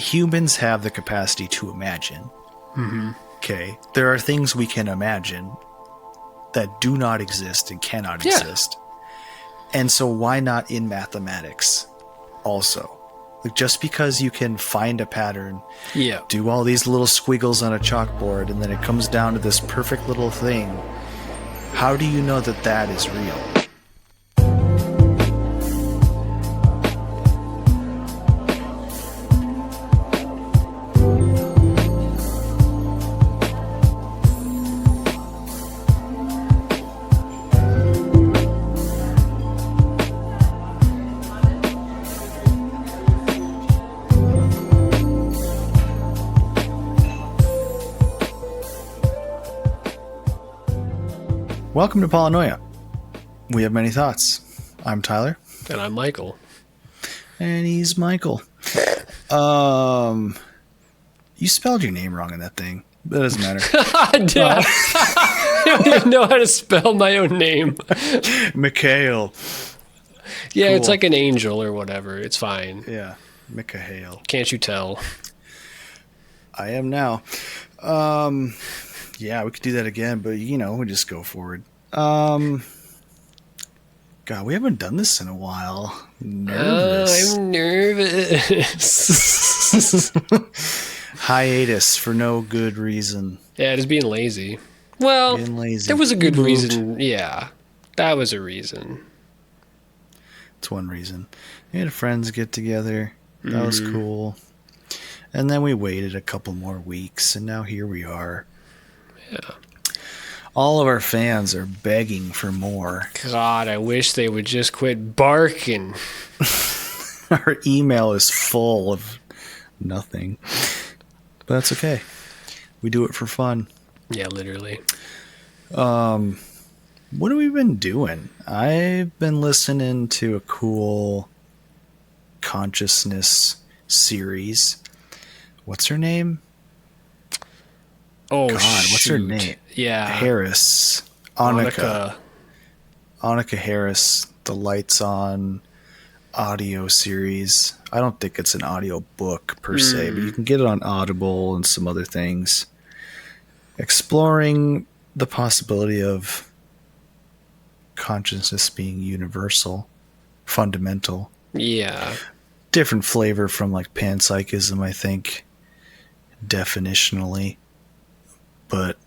humans have the capacity to imagine. Mm-hmm. Okay. There are things we can imagine that do not exist and cannot exist. And so why not in mathematics also? Like, just because you can find a pattern, do all these little squiggles on a chalkboard, and then it comes down to this perfect little thing, how do you know that that is real? Welcome to Paranoia. We have many thoughts. I'm Tyler. And I'm Michael. And he's Michael. You spelled your name wrong in that thing. That doesn't matter. I don't even know how to spell my own name. Mikhail. Yeah, Cool. It's like an angel or whatever. It's fine. Yeah, Mikhail. Can't you tell? I am now. Yeah, we could do that again, but we just go forward. God, we haven't done this in a while. Nervous. I'm nervous. Hiatus for no good reason. Yeah, just being lazy. Well, Being lazy. there was a good reason. Yeah, that was a reason. It's one reason. We had friends get together. That was cool. And then we waited a couple more weeks, and now here we are. Yeah. All of our fans are begging for more. God, I wish they would just quit barking. Our email is full of nothing. But that's okay. We do it for fun. Yeah, literally. What have we been doing? I've been listening to a cool consciousness series. What's her name? Oh, God, what's her shoot. name? Yeah. Harris. Annika Harris, the Lights On audio series. I don't think it's an audio book per se, but you can get it on Audible and some other things. Exploring the possibility of consciousness being universal, fundamental. Yeah. Different flavor from like panpsychism, I think, definitionally. But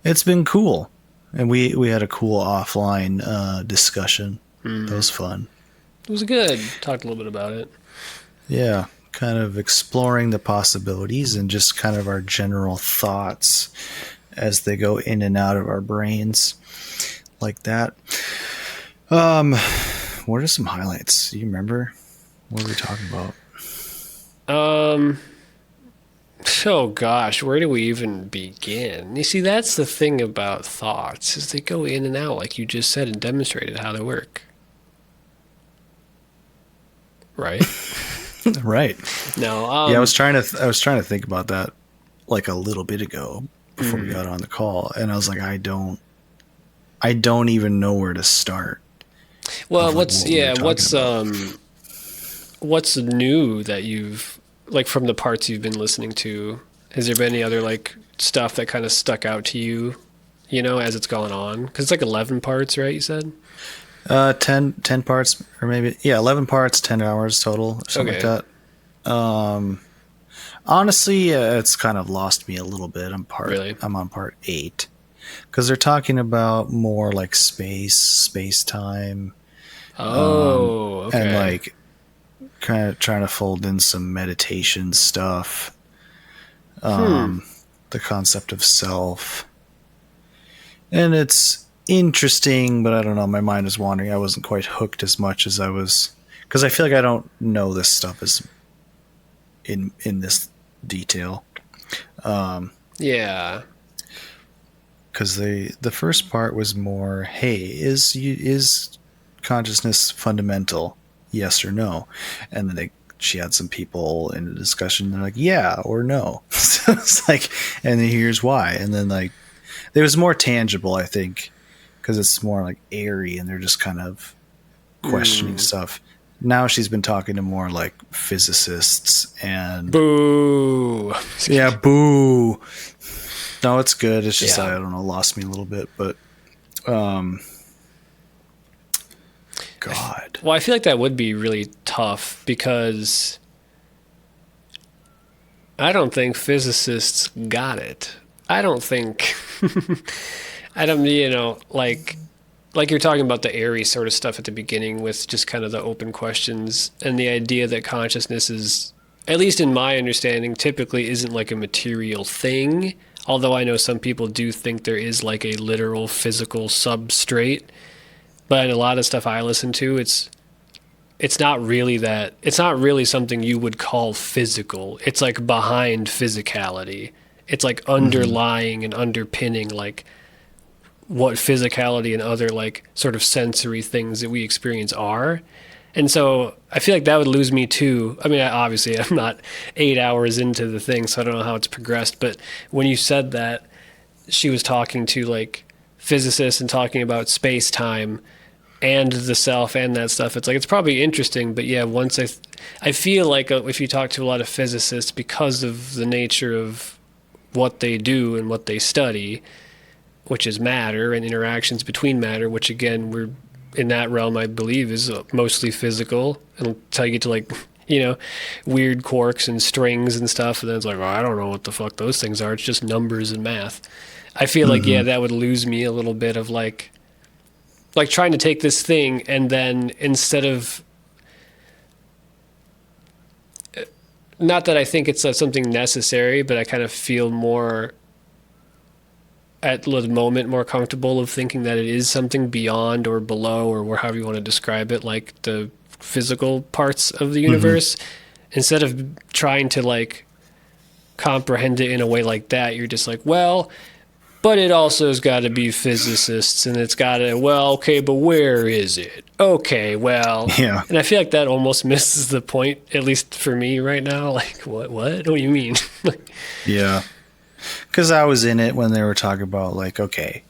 it's been cool. And we had a cool offline discussion. That was fun. It was good. Talked a little bit about it. Yeah, kind of exploring the possibilities and just kind of our general thoughts as they go in and out of our brains like that. What are some highlights? Do you remember? What were we talking about? Oh gosh, where do we even begin? You see, that's the thing about thoughts, is they go in and out, like you just said and demonstrated how they work. Right? Right. No. Yeah, I was trying to think about that like a little bit ago before we got on the call, and I was like, I don't even know where to start. Well, what's new that you've, like, from the parts you've been listening to? Has there been any other like stuff that kind of stuck out to you, as it's gone on? Because it's like 11 parts, right? You said 10 parts, or maybe 11 parts, 10 hours total, or something like that. Honestly, it's kind of lost me a little bit. I'm on part 8 because they're talking about more like space time. Okay. And like kind of trying to fold in some meditation stuff. The concept of self. And it's interesting, but I don't know. My mind is wandering. I wasn't quite hooked as much as I was, because I feel like I don't know this stuff as in this detail. Yeah. Because the first part was more, hey, is consciousness fundamental? Yes or no? And then she had some people in the discussion. They're like, yeah or no. So it's like, and then here's why. And then like, it was more tangible, I think, because it's more like airy, and they're just kind of questioning stuff. Now she's been talking to more like physicists and Boo. yeah, boo. No, it's good. It's just Yeah. I don't know, lost me a little bit, but God. Well, I feel like that would be really tough because I don't think physicists got it. I don't think I don't, like you're talking about the airy sort of stuff at the beginning with just kind of the open questions and the idea that consciousness is, at least in my understanding, typically isn't like a material thing. Although I know some people do think there is like a literal physical substrate. But in a lot of stuff I listen to, it's not really that. It's not really something you would call physical. It's like behind physicality. It's like underlying and underpinning like what physicality and other like sort of sensory things that we experience are. And so I feel like that would lose me too. I mean, obviously I'm not 8 hours into the thing, so I don't know how it's progressed. But when you said that she was talking to like physicists and talking about space time and the self and that stuff, it's like, it's probably interesting. But yeah, once I feel like if you talk to a lot of physicists, because of the nature of what they do and what they study, which is matter and interactions between matter, which again, we're in that realm, I believe, is mostly physical. It'll tell you to like, weird quarks and strings and stuff. And then it's like, I don't know what the fuck those things are. It's just numbers and math. I feel like, yeah, that would lose me a little bit of like trying to take this thing and then instead of, not that I think it's something necessary, but I kind of feel more at the moment more comfortable of thinking that it is something beyond or below or however you want to describe it, like the physical parts of the universe. Instead of trying to like comprehend it in a way like that, you're just like, well, but it also has got to be physicists and it's got to, well, okay, but where is it? Okay, well, Yeah. And I feel like that almost misses the point, at least for me right now. Like, what do you mean? Yeah. Because I was in it when they were talking about like, okay,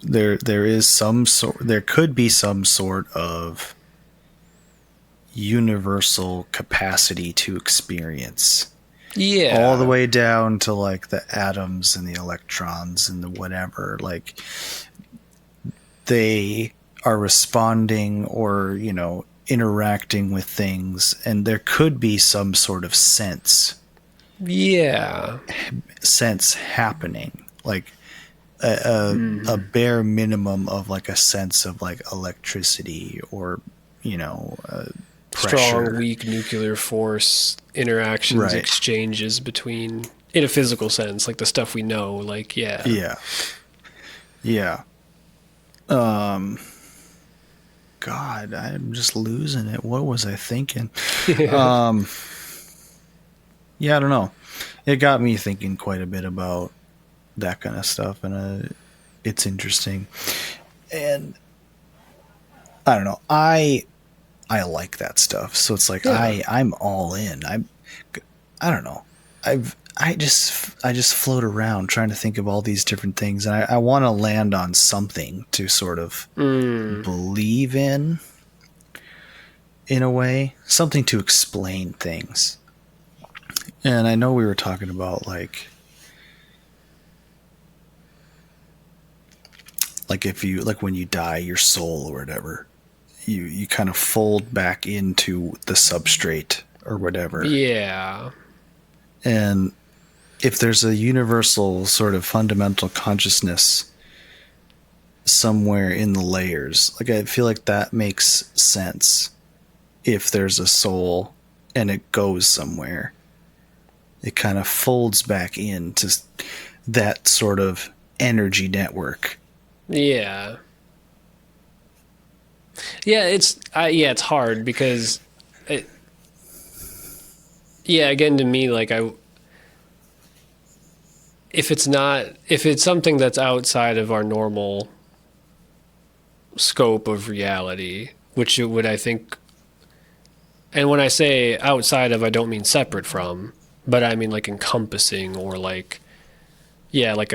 there could be some sort of universal capacity to experience. Yeah. All the way down to like the atoms and the electrons and the whatever. Like they are responding or, interacting with things, and there could be some sort of sense happening, like a bare minimum of like a sense of like electricity or pressure. Strong, weak nuclear force interactions, Right. exchanges between, in a physical sense, like the stuff we know, like yeah God, I'm just losing it. What was I thinking? Yeah, I don't know. It got me thinking quite a bit about that kind of stuff, and it's interesting. And I don't know. I like that stuff, so it's like I'm all in. I don't know. I just float around trying to think of all these different things, and I want to land on something to sort of believe in a way, something to explain things. And I know we were talking about like if you when you die, your soul or whatever, you kind of fold back into the substrate or whatever. Yeah. And if there's a universal sort of fundamental consciousness somewhere in the layers, like I feel like that makes sense. If there's a soul and it goes somewhere, it kind of folds back into that sort of energy network. Yeah. Yeah, it's hard because again, to me, like if it's something that's outside of our normal scope of reality, which it would, I think, and when I say outside of, I don't mean separate from, but I mean like encompassing or like, like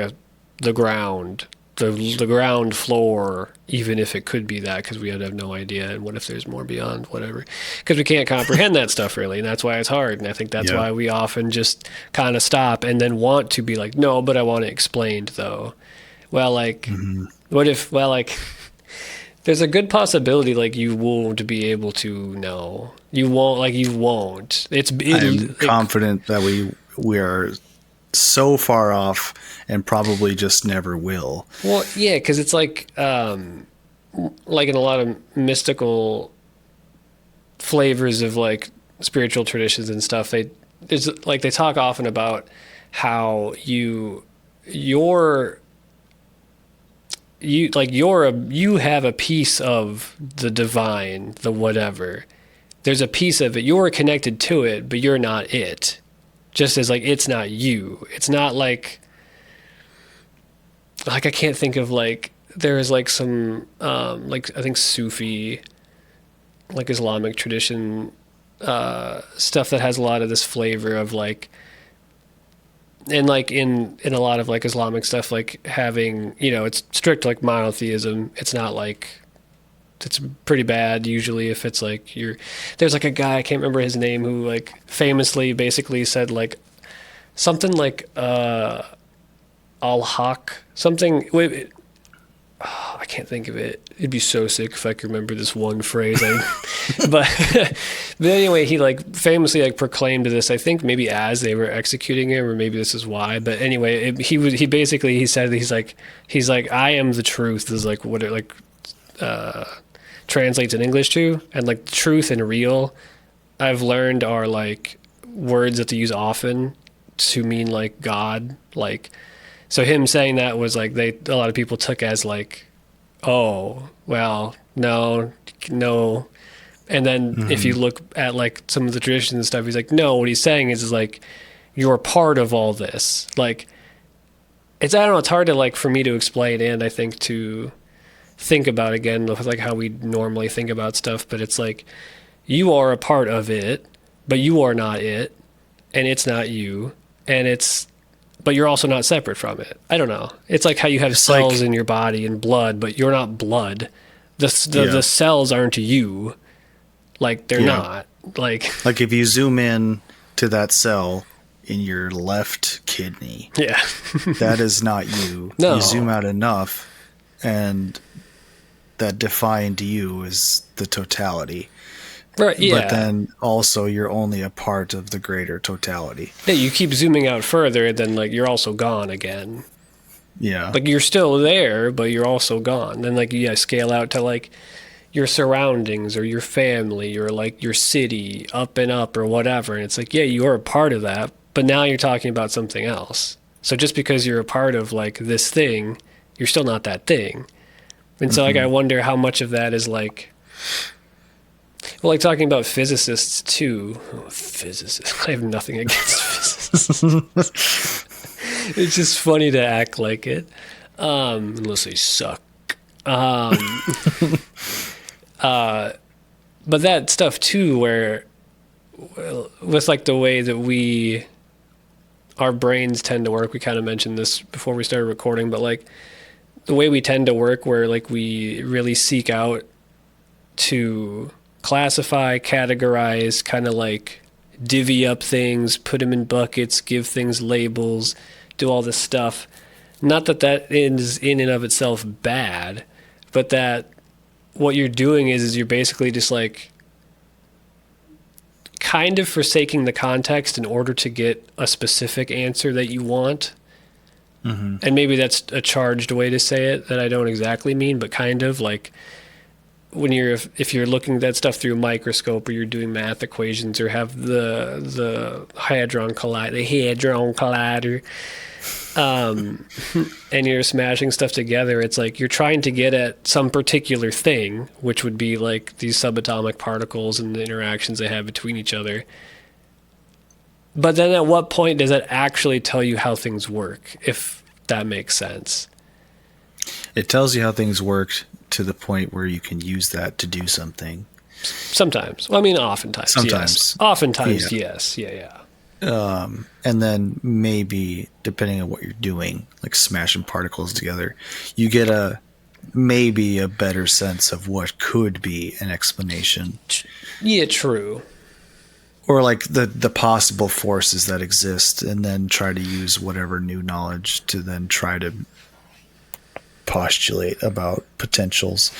the ground the ground floor, even if it could be that, because we have no idea. And what if there's more beyond, whatever? Because we can't comprehend that stuff really, and that's why it's hard. And I think that's why we often just kind of stop and then want to be like, no, but I want it explained though. Well, like, what if? Well, like, there's a good possibility like you won't be able to know. You won't. Like, you won't. I'm confident that we are so far off and probably just never will. Well, yeah, because it's like in a lot of mystical flavors of like spiritual traditions and stuff, they talk often about how you have a piece of the divine, the whatever. There's a piece of it. You're connected to it, but you're not it. Just as like it's not you. It's not like I can't think of like there is like some like I think Sufi, like Islamic tradition stuff that has a lot of this flavor of like, and like in a lot of like Islamic stuff, like having, you know, it's strict like monotheism. It's not like, it's pretty bad usually if it's like there's like a guy, I can't remember his name, who like famously basically said like something like al-haq something. I can't think of it. It'd be so sick if I could remember this one phrase. But anyway, he like famously like proclaimed this, I think maybe as they were executing him, or maybe this is why. But anyway, he basically said he's like I am the truth is like what it like translates in English to, and like truth and real, I've learned are like words that they use often to mean like God, like. So him saying that was like a lot of people took as like, oh, well, no. And then if you look at like some of the traditions and stuff, he's like, no, what he's saying is like, you're part of all this. Like, I don't know, it's hard to like, for me to explain, and I think to think about again, like how we normally think about stuff, but it's like, you are a part of it, but you are not it, and it's not you, but you're also not separate from it. I don't know. It's like how you have cells in your body and blood, but you're not blood. The cells aren't you. Like, they're not. Like if you zoom in to that cell in your left kidney, that is not you. No. You zoom out enough, and that defined you is the totality. Right, yeah. But then also you're only a part of the greater totality. Yeah, you keep zooming out further, and then like you're also gone again. Yeah. Like you're still there, but you're also gone. Then like scale out to like your surroundings or your family or like your city, up and up or whatever. And it's like, yeah, you're a part of that, but now you're talking about something else. So just because you're a part of like this thing, you're still not that thing. And so like I wonder how much of that is like, well, like talking about physicists too. Physicists. I have nothing against physicists. It's just funny to act like it, unless they suck. But that stuff too, where with like the way that our brains tend to work. We kind of mentioned this before we started recording, but like the way we tend to work, where like we really seek out to classify, categorize, kind of like divvy up things, put them in buckets, give things labels, do all this stuff. Not that is in and of itself bad, but that what you're doing is you're basically just like kind of forsaking the context in order to get a specific answer that you want. And maybe that's a charged way to say it that I don't exactly mean, but kind of like when if you're looking at that stuff through a microscope, or you're doing math equations, or have the hadron collider, and you're smashing stuff together, it's like you're trying to get at some particular thing, which would be like these subatomic particles and the interactions they have between each other. But then at what point does that actually tell you how things work, if that makes sense? It tells you how things work to the point where you can use that to do something. Sometimes. Well, I mean, oftentimes. Sometimes. Yes. Oftentimes, yes. Yeah. And then maybe, depending on what you're doing, like smashing particles together, you get maybe a better sense of what could be an explanation. Yeah, true. Or like the possible forces that exist, and then try to use whatever new knowledge to then try to postulate about potentials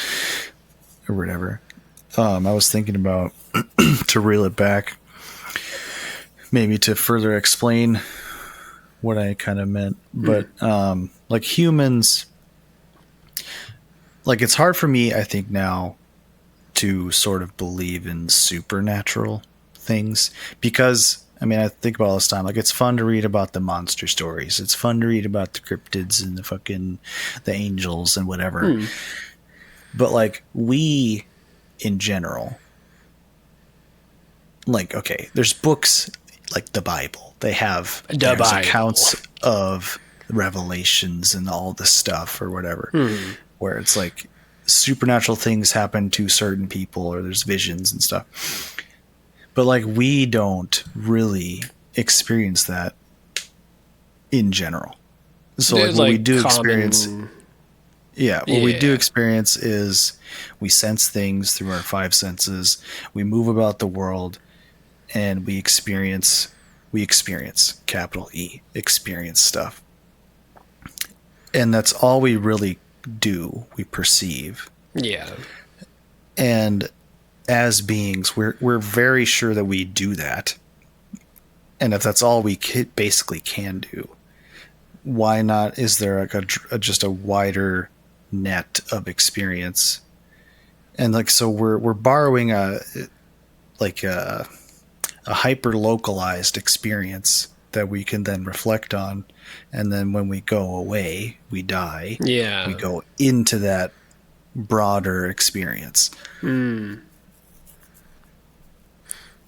or whatever. I was thinking about, to reel it back, maybe to further explain what I kind of meant, but like humans, like it's hard for me, I think now, to sort of believe in supernatural things, because I mean, I think about all this time, like it's fun to read about the monster stories, it's fun to read about the cryptids and the angels and whatever, but like we in general, like, okay, there's books like the Bible, there's accounts of revelations and all this stuff or whatever, where it's like supernatural things happen to certain people, or there's visions and stuff. But like we don't really experience that in general. So like what we do experience, what we do experience is we sense things through our five senses. We move about the world, and we experience capital E, experience stuff. And that's all we really do. We perceive. Yeah. And as beings, we're very sure that we do that. And if that's all we basically can do, why not? Is there like just a wider net of experience? And like, so we're borrowing a hyper localized experience that we can then reflect on. And then when we go away, we die. Yeah. We go into that broader experience.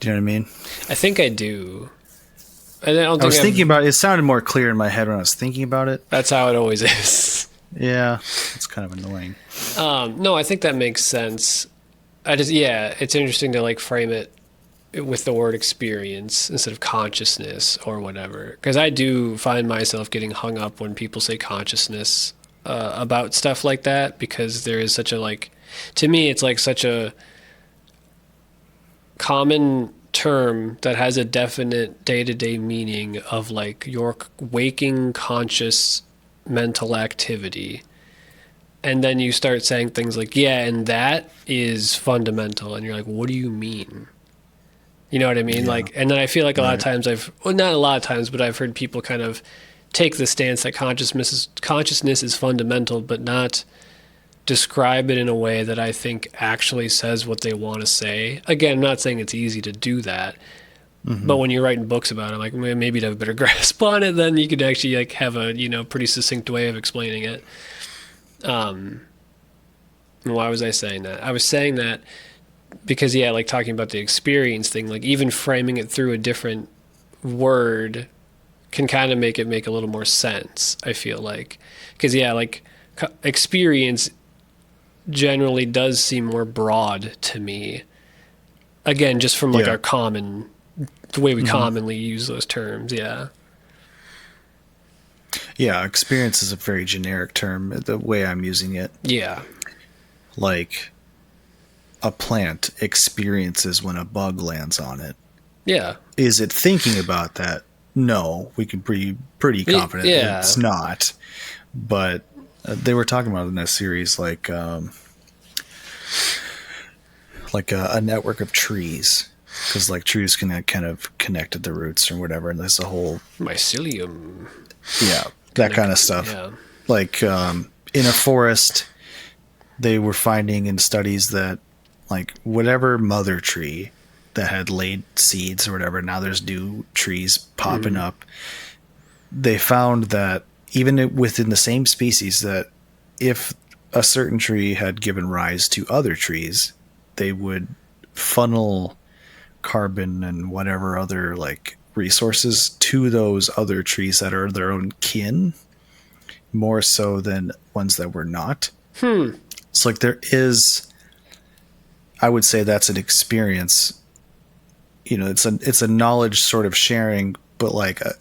Do you know what I mean? I think I do. I was thinking about it. It sounded more clear in my head when I was thinking about it. That's how it always is. Yeah, it's kind of annoying. No, I think that makes sense. It's interesting to like frame it with the word experience instead of consciousness or whatever. Because I do find myself getting hung up when people say consciousness about stuff like that, because there is such a, like, to me, it's like such a common term that has a definite day-to-day meaning of like your waking conscious mental activity. And then you start saying things like, yeah, and that is fundamental. And you're like, what do you mean? You know what I mean? Yeah. Like, and then I feel like a lot of times not a lot of times, but I've heard people kind of take the stance that consciousness is fundamental, but not describe it in a way that I think actually says what they want to say. Again, I'm not saying it's easy to do that, but when you're writing books about it, like maybe to have a better grasp on it, then you could actually like have a, pretty succinct way of explaining it. Why was I saying that? I was saying that because, like talking about the experience thing, like even framing it through a different word can kind of make a little more sense, I feel like. Because, like experience generally does seem more broad to me. Again, just from like the way we commonly use those terms, Yeah, experience is a very generic term, the way I'm using it. Yeah. Like a plant experiences when a bug lands on it. Yeah. Is it thinking about that? No, we can be pretty confident it's not. But they were talking about in that series like a network of trees, because like trees can kind of connect at the roots or whatever, and there's a whole mycelium. Yeah, that kind of stuff. Yeah. Like in a forest, they were finding in studies that like whatever mother tree that had laid seeds or whatever, now there's new trees popping up. They found that even within the same species, that if a certain tree had given rise to other trees, they would funnel carbon and whatever other like resources to those other trees that are their own kin, more so than ones that were not. It's like there is, I would say that's an experience. It's a knowledge sort of sharing but like a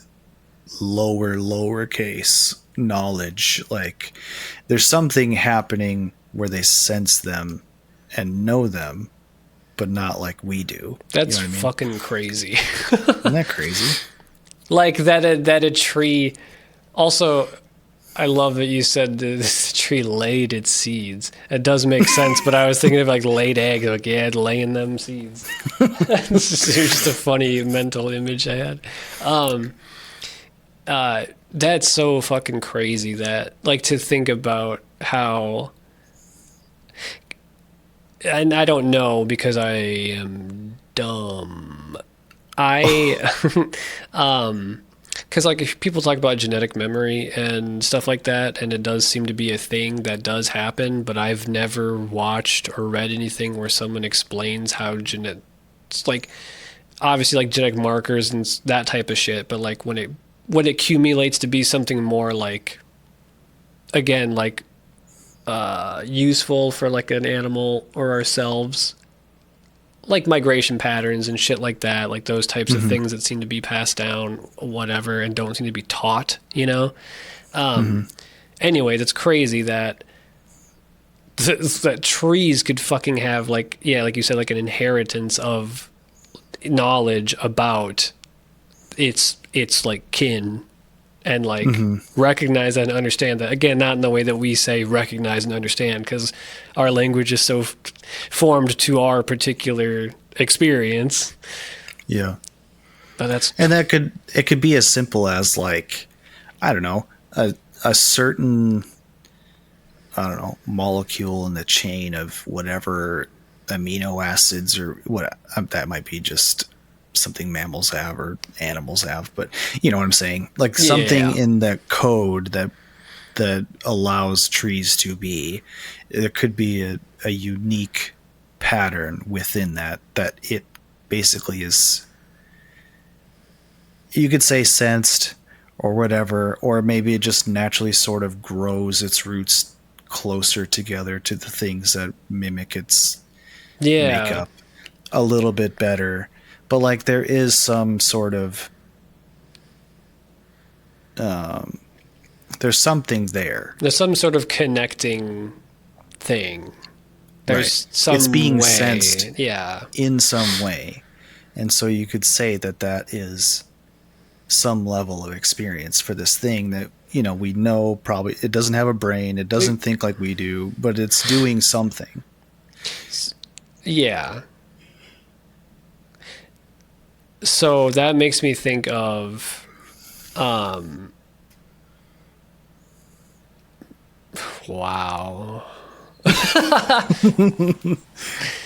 lowercase knowledge. Like there's something happening where they sense them and know them, but not like we do. That's you know what I mean? fucking crazy. Isn't that crazy? Like that a tree. Also, I love that you said this tree laid its seeds. It does make sense, but I was thinking of like laid eggs. Like, yeah, laying them seeds. This is just a funny mental image I had. That's so fucking crazy that, like, to think about how, and I don't know because I am dumb. Because like if people talk about genetic memory and stuff like that, and it does seem to be a thing that does happen, but I've never watched or read anything where someone explains how like obviously like genetic markers and that type of shit, but like when it accumulates to be something more like, again, like useful for like an animal or ourselves, like migration patterns and shit like that, like those types of things that seem to be passed down, whatever, and don't seem to be taught, you know? Anyway, that's crazy that that trees could fucking have like, yeah, like you said, like an inheritance of knowledge about its like kin, and like recognize that and understand that. Again, not in the way that we say recognize and understand, because our language is so formed to our particular experience. Yeah. But it could be as simple as like, I don't know, a certain, I don't know, molecule in the chain of whatever amino acids or what, that might be just something mammals have or animals have, but you know what I'm saying? Like something in the code that allows trees to be, there could be a unique pattern within that it basically is, you could say, sensed or whatever, or maybe it just naturally sort of grows its roots closer together to the things that mimic its makeup a little bit better. But like there is some sort of there's something there. There's some sort of connecting thing. There's some it's being way. sensed in some way. And so you could say that is some level of experience for this thing that, you know, we know probably it doesn't have a brain, it doesn't think like we do, but it's doing something. Yeah. So that makes me think of wow.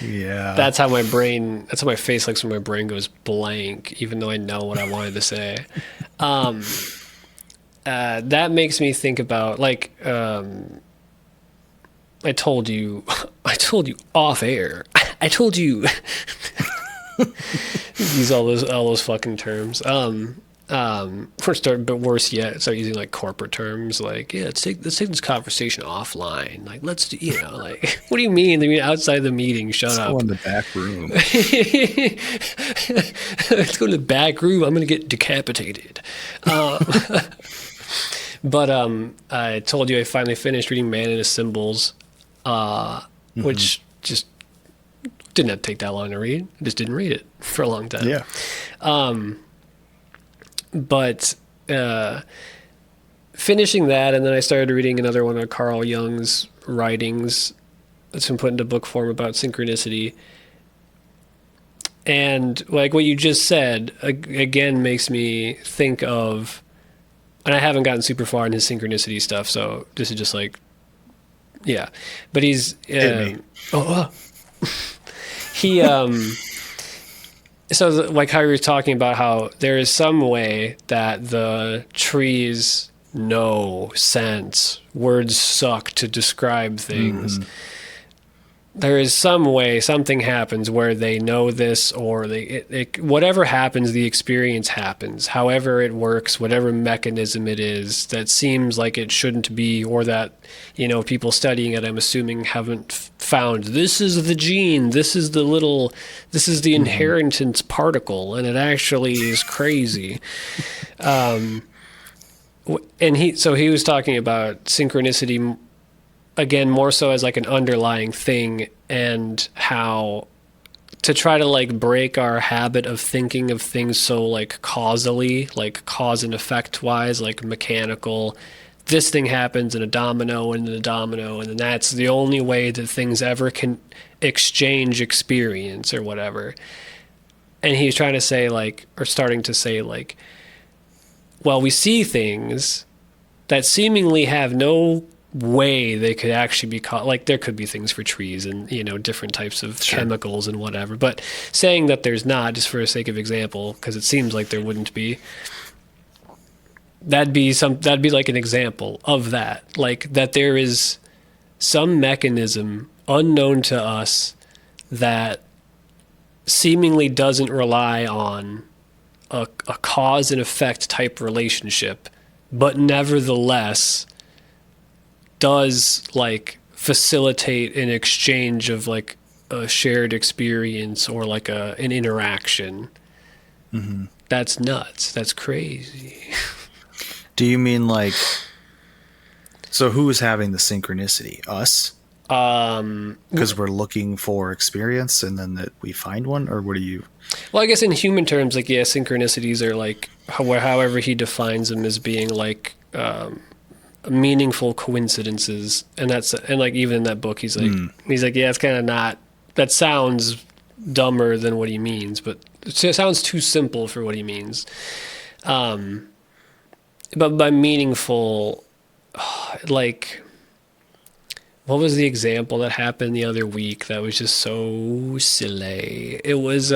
Yeah. That's how my face looks when my brain goes blank, even though I know what I wanted to say. That makes me think about like I told you off air. I told you use all those fucking terms. But worse yet, start using like corporate terms like, yeah, let's take this conversation offline. Like, let's do, you know, like, what do you mean? I mean, outside the meeting, shut up. Let's go in the back room. Let's go in the back room. I'm going to get decapitated. But I told you I finally finished reading Man into Symbols, which just didn't have to take that long to read. I just didn't read it for a long time. Yeah. But finishing that, and then I started reading another one of Carl Jung's writings that's been put into book form about synchronicity. And like what you just said, again, makes me think of, and I haven't gotten super far in his synchronicity stuff, so this is just like, yeah. But he's... he... So, like how you were talking about how there is some way that the trees know, sense, words suck to describe things. there is some way something happens where they know this, or whatever happens, the experience happens. However it works, whatever mechanism it is that seems like it shouldn't be, or that, people studying it, I'm assuming, haven't found this is the gene, this is the inheritance particle, and it actually is crazy. And he was talking about synchronicity again, more so as like an underlying thing, and how to try to like break our habit of thinking of things so like causally, like cause and effect wise, like mechanical. This thing happens in a domino and then a domino, and then that's the only way that things ever can exchange experience or whatever. And he's trying to say like, or starting to say like, well, we see things that seemingly have no way they could actually be caught. Like there could be things for trees and different types of chemicals and whatever, but saying that there's not, just for the sake of example, because it seems like there wouldn't be, that'd be like an example of that, like that there is some mechanism unknown to us that seemingly doesn't rely on a cause and effect type relationship, but nevertheless does like facilitate an exchange of like a shared experience or like an interaction. Mm-hmm. That's nuts. That's crazy. Do you mean like, so who is having the synchronicity? Us? Because we're looking for experience and then that we find one, or what do you? Well, I guess in human terms, like, yeah, synchronicities are like however he defines them as being like, meaningful coincidences, and like even in that book he's like yeah, it's kind of not, that sounds dumber than what he means, but it sounds too simple for what he means. But by meaningful, like, what was the example that happened the other week that was just so silly? It was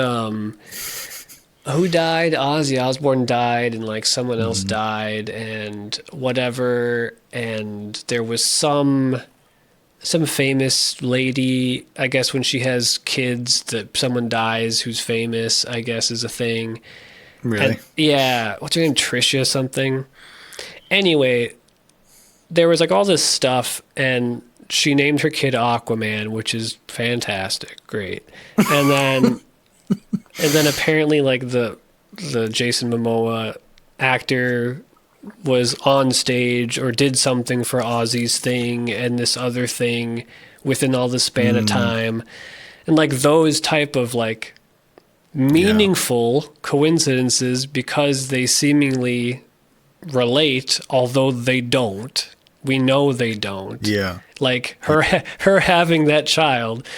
who died? Ozzy Osbourne died, and like someone else died, and whatever. And there was some famous lady, I guess, when she has kids, that someone dies who's famous, I guess, is a thing. Really? And, yeah. What's her name? Trisha something. Anyway, there was like all this stuff, and she named her kid Aquaman, which is fantastic, great. And then. And then apparently, like, the Jason Momoa actor was on stage or did something for Ozzy's thing and this other thing within all the span of time. And, like, those type of, like, meaningful coincidences, because they seemingly relate, although they don't. We know they don't. Yeah. Like, her having that child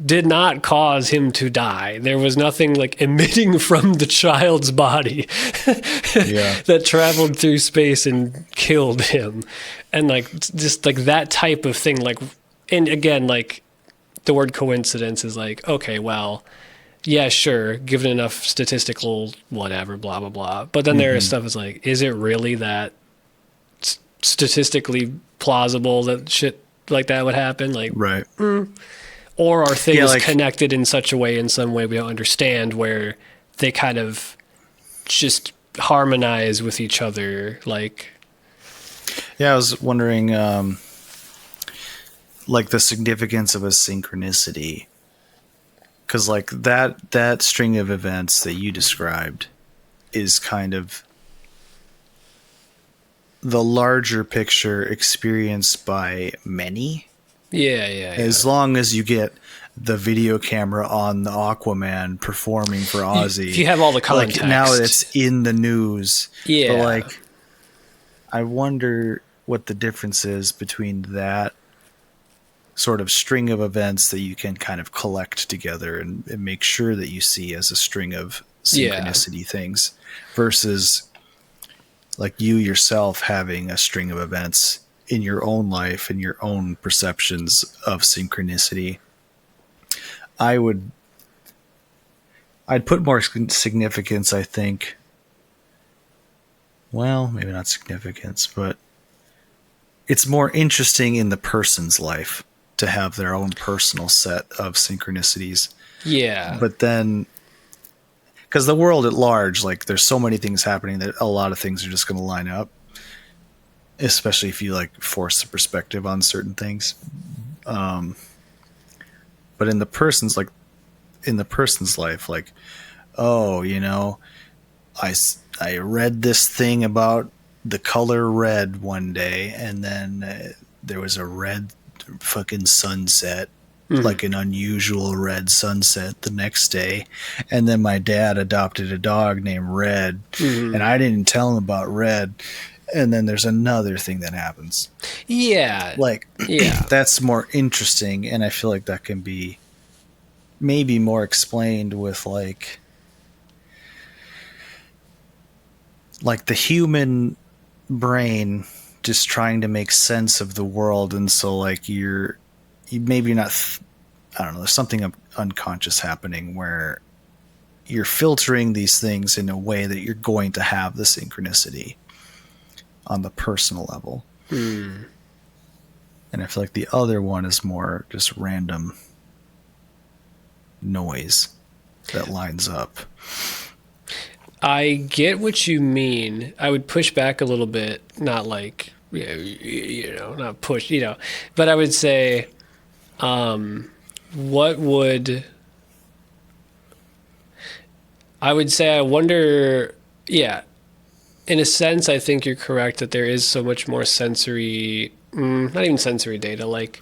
did not cause him to die. There was nothing like emitting from the child's body that traveled through space and killed him. And like, just like that type of thing. Like, and again, like the word coincidence is like, okay, well, yeah, sure, given enough statistical whatever, blah, blah, blah. But then there is stuff that's like, is it really that statistically plausible that shit like that would happen? Like, right. Or are things connected in such a way, in some way we don't understand, where they kind of just harmonize with each other? Like, yeah, I was wondering, like the significance of a synchronicity, because like that string of events that you described is kind of the larger picture experienced by many. Yeah. As long as you get the video camera on the Aquaman performing for Ozzy. If you have all the context. Like, now it's in the news. Yeah. But like, I wonder what the difference is between that sort of string of events that you can kind of collect together and make sure that you see as a string of synchronicity things, versus like you yourself having a string of events in your own life and your own perceptions of synchronicity. I'd put more significance, I think. Well, maybe not significance, but it's more interesting in the person's life to have their own personal set of synchronicities. Yeah. But then, because the world at large, like there's so many things happening that a lot of things are just going to line up, especially if you like force the perspective on certain things. But in the person's life, like, oh, you know, I read this thing about the color red one day, and then there was a red fucking sunset, like an unusual red sunset the next day. And then my dad adopted a dog named Red, and I didn't tell him about Red. And then there's another thing that happens. Yeah. Like, yeah. That's more interesting, and I feel like that can be maybe more explained with like the human brain just trying to make sense of the world. And so like you maybe not, I don't know, there's something unconscious happening where you're filtering these things in a way that you're going to have the synchronicity on the personal level. And I feel like the other one is more just random noise that lines up. I get what you mean. I would push back a little bit, not like, not push, but I would say, I wonder, yeah, in a sense, I think you're correct that there is so much more sensory, not even sensory data, like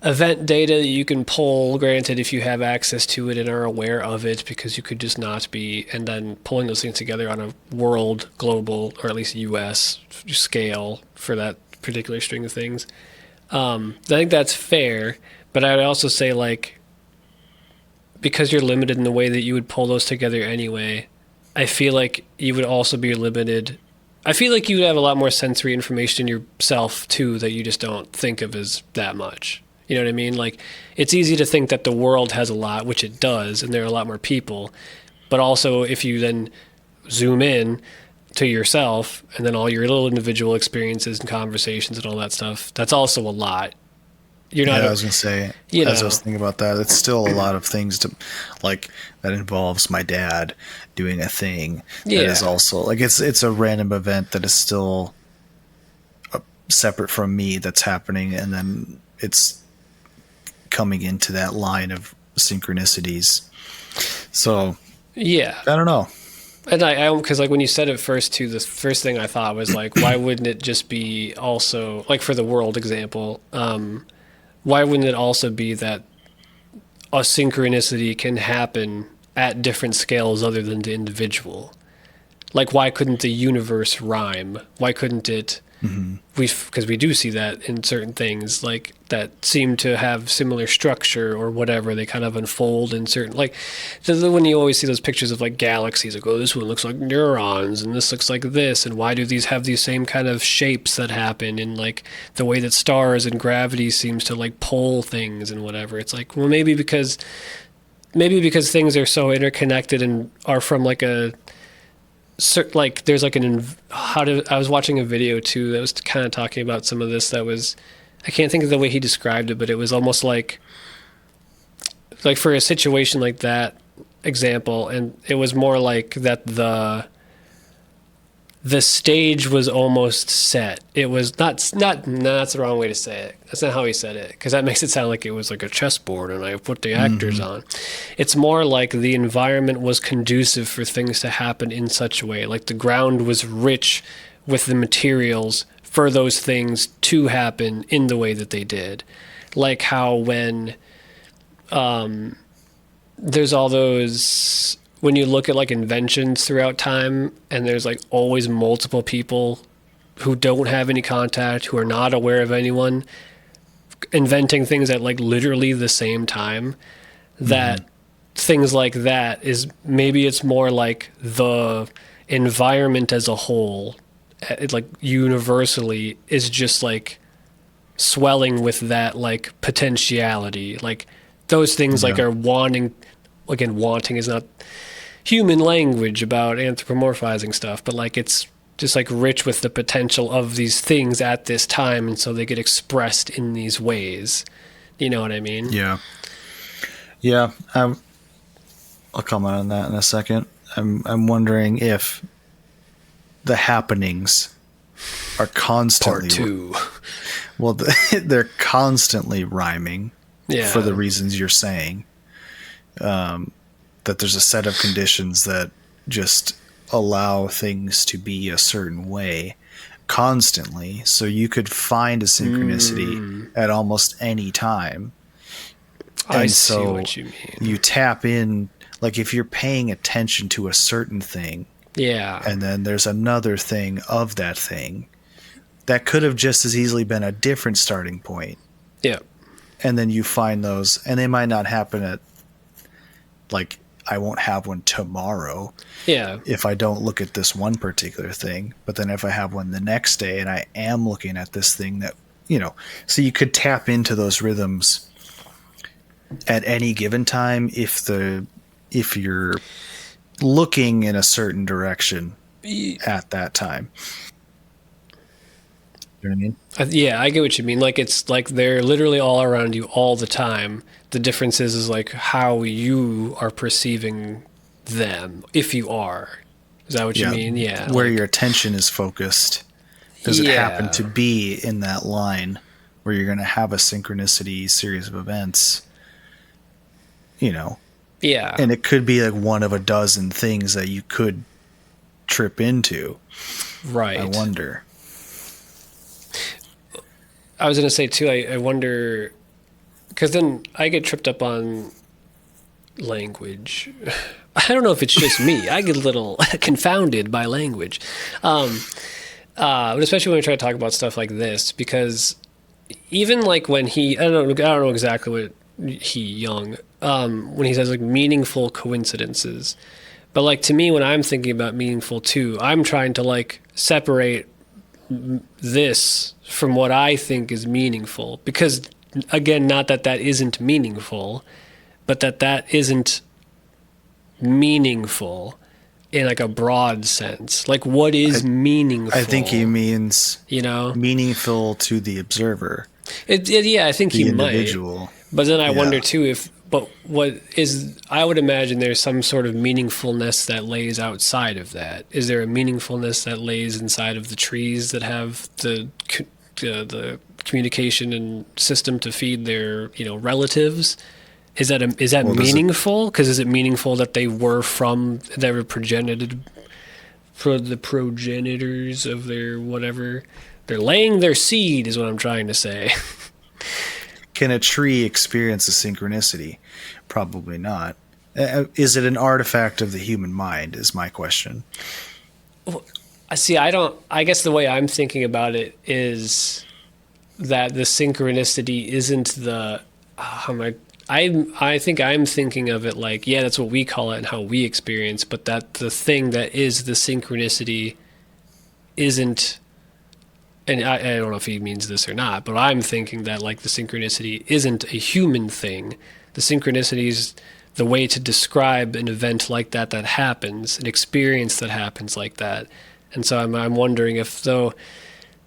event data that you can pull, granted, if you have access to it and are aware of it, because you could just not be, and then pulling those things together on a world, global, or at least US scale for that particular string of things. I think that's fair, but I would also say, like, because you're limited in the way that you would pull those together anyway, I feel like you would also be limited. I feel like you would have a lot more sensory information in yourself, too, that you just don't think of as that much. You know what I mean? Like, it's easy to think that the world has a lot, which it does, and there are a lot more people. But also, if you then zoom in to yourself, and then all your little individual experiences and conversations and all that stuff, that's also a lot. You're not. Yeah, I was gonna say. As I was thinking about that, it's still a lot of things to, like, that involves my dad doing a thing. Yeah. That is also like it's a random event that is still separate from me that's happening, and then it's coming into that line of synchronicities. So yeah, I don't know. And I because like when you said it first too, the first thing I thought was like, why wouldn't it just be also like for the world example? Why wouldn't it also be that a synchronicity can happen at different scales other than the individual? Like, why couldn't the universe rhyme? Why couldn't it? Because we do see that in certain things, like that seem to have similar structure or whatever. They kind of unfold in certain, like, when you always see those pictures of like galaxies, like, oh, this one looks like neurons and this looks like this, and why do these have these same kind of shapes that happen in like the way that stars and gravity seems to like pull things and whatever. It's like, well, maybe because things are so interconnected and are from like a like there's like I was watching a video too that was kind of talking about some of this. That was, I can't think of the way he described it, but it was almost like for a situation like that example, and it was more like that the stage was almost set. It was not that's the wrong way to say it. That's not how he said it, because that makes it sound like it was like a chessboard and I put the actors on. It's more like the environment was conducive for things to happen in such a way. Like the ground was rich with the materials for those things to happen in the way that they did. Like how when there's all those, when you look at like inventions throughout time, and there's like always multiple people who don't have any contact, who are not aware of anyone, inventing things at like literally the same time, that things like that is, maybe it's more like the environment as a whole, it like universally is just like swelling with that like potentiality. Like those things like are wanting, again, wanting is not human language about anthropomorphizing stuff, but like it's just like rich with the potential of these things at this time, and so they get expressed in these ways. You know what I mean? Yeah. Yeah. I'll comment on that in a second. I'm wondering if the happenings are constantly Part 2. Well, they're constantly rhyming for the reasons you're saying. That there's a set of conditions that just allow things to be a certain way constantly. So you could find a synchronicity at almost any time. I see what you mean. You tap in, like if you're paying attention to a certain thing, and then there's another thing of that thing, that could have just as easily been a different starting point. Yeah. And then you find those, and they might not happen at, like, I won't have one tomorrow. Yeah. If I don't look at this one particular thing, but then if I have one the next day and I am looking at this thing that, so you could tap into those rhythms at any given time if you're looking in a certain direction at that time. You know what I mean? Yeah, I get what you mean. Like, it's like they're literally all around you all the time. The difference is like how you are perceiving them, if you are. Is that what you mean? Yeah. Where your attention is focused. Does it happen to be in that line where you're going to have a synchronicity series of events? Yeah. And it could be like one of a dozen things that you could trip into. Right. I wonder. I was going to say, too, I wonder... Because then I get tripped up on language. I don't know if it's just me. I get a little confounded by language. But especially when I try to talk about stuff like this, because even like when I don't know exactly what Young, when he says like meaningful coincidences. But like to me, when I'm thinking about meaningful too, I'm trying to like separate this from what I think is meaningful, because again, not that isn't meaningful, but that isn't meaningful in like a broad sense. Like what is meaningful? I think he means, meaningful to the observer. Yeah, I think he individual. Might. But then I wonder too I would imagine there's some sort of meaningfulness that lays outside of that. Is there a meaningfulness that lays inside of the trees that have the communication and system to feed their relatives? Is that meaningful? Because is it meaningful that they were progenitors of their whatever? They're laying their seed is what I'm trying to say. Can a tree experience a synchronicity? Probably not. Is it an artifact of the human mind is my question. Well, I guess the way I'm thinking about it is that the synchronicity isn't the I think I'm thinking of it like, that's what we call it and how we experience, but that the thing that is the synchronicity isn't, and I don't know if he means this or not, but I'm thinking that like the synchronicity isn't a human thing. The synchronicity is the way to describe an event like that happens, an experience that happens like that. And so I'm wondering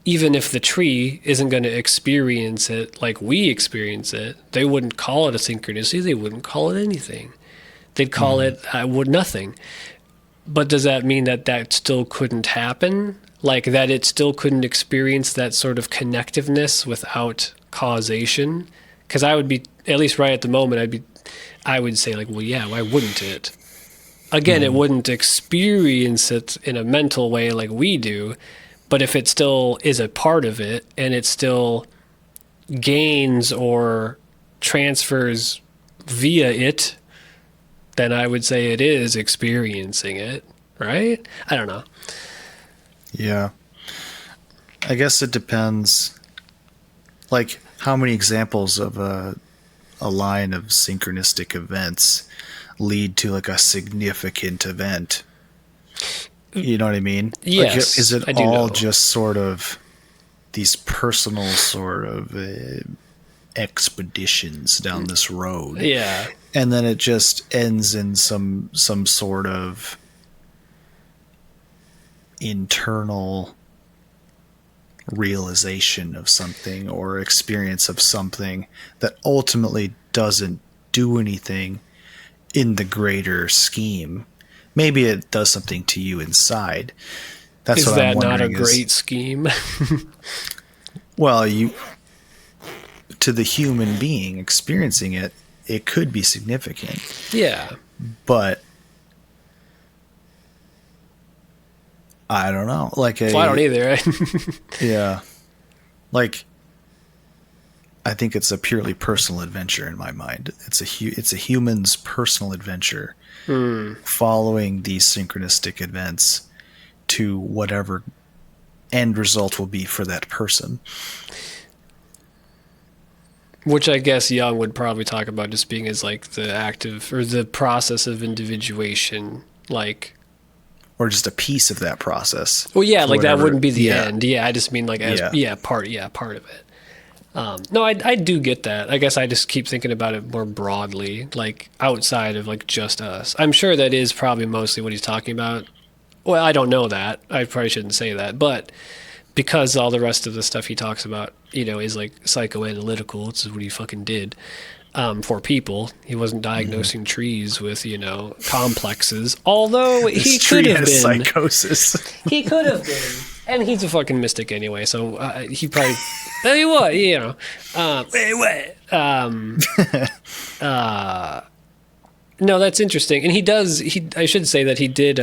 even if the tree isn't going to experience it like we experience it, they wouldn't call it a synchronicity. They wouldn't call it anything. They'd call it nothing. But does that mean that still couldn't happen? Like that it still couldn't experience that sort of connectiveness without causation? Because I would be, at least right at the moment, I would say like, well, yeah, why wouldn't it? Again, it wouldn't experience it in a mental way like we do. But if it still is a part of it and it still gains or transfers via it, then I would say it is experiencing it, right? I don't know. Yeah. I guess it depends. Like, how many examples of a line of synchronistic events lead to like a significant event? You know what I mean? Yes. Like, is it all just sort of these personal sort of expeditions down this road? Yeah. And then it just ends in some sort of internal realization of something or experience of something that ultimately doesn't do anything in the greater scheme. Maybe it does something to you inside. That's what I'm wondering. Is that not a great scheme? Well, to the human being experiencing it, it could be significant. Yeah. But I don't know. I don't either, right? Yeah. I think it's a purely personal adventure in my mind. It's a human's personal adventure following these synchronistic events to whatever end result will be for that person. Which I guess Jung would probably talk about just being as the active or the process of individuation, or just a piece of that process. Well, yeah, that wouldn't be the end. Yeah, I just mean part of it. No, I do get that. I guess I just keep thinking about it more broadly, outside of just us. I'm sure that is probably mostly what he's talking about. Well, I don't know that. I probably shouldn't say that, but because all the rest of the stuff he talks about, is psychoanalytical, which is what he fucking did for people. He wasn't diagnosing trees with, complexes, although he could have been. Psychosis. He could have been. And he's a fucking mystic anyway, so he probably. Tell you what, no, that's interesting. And I should say that he did.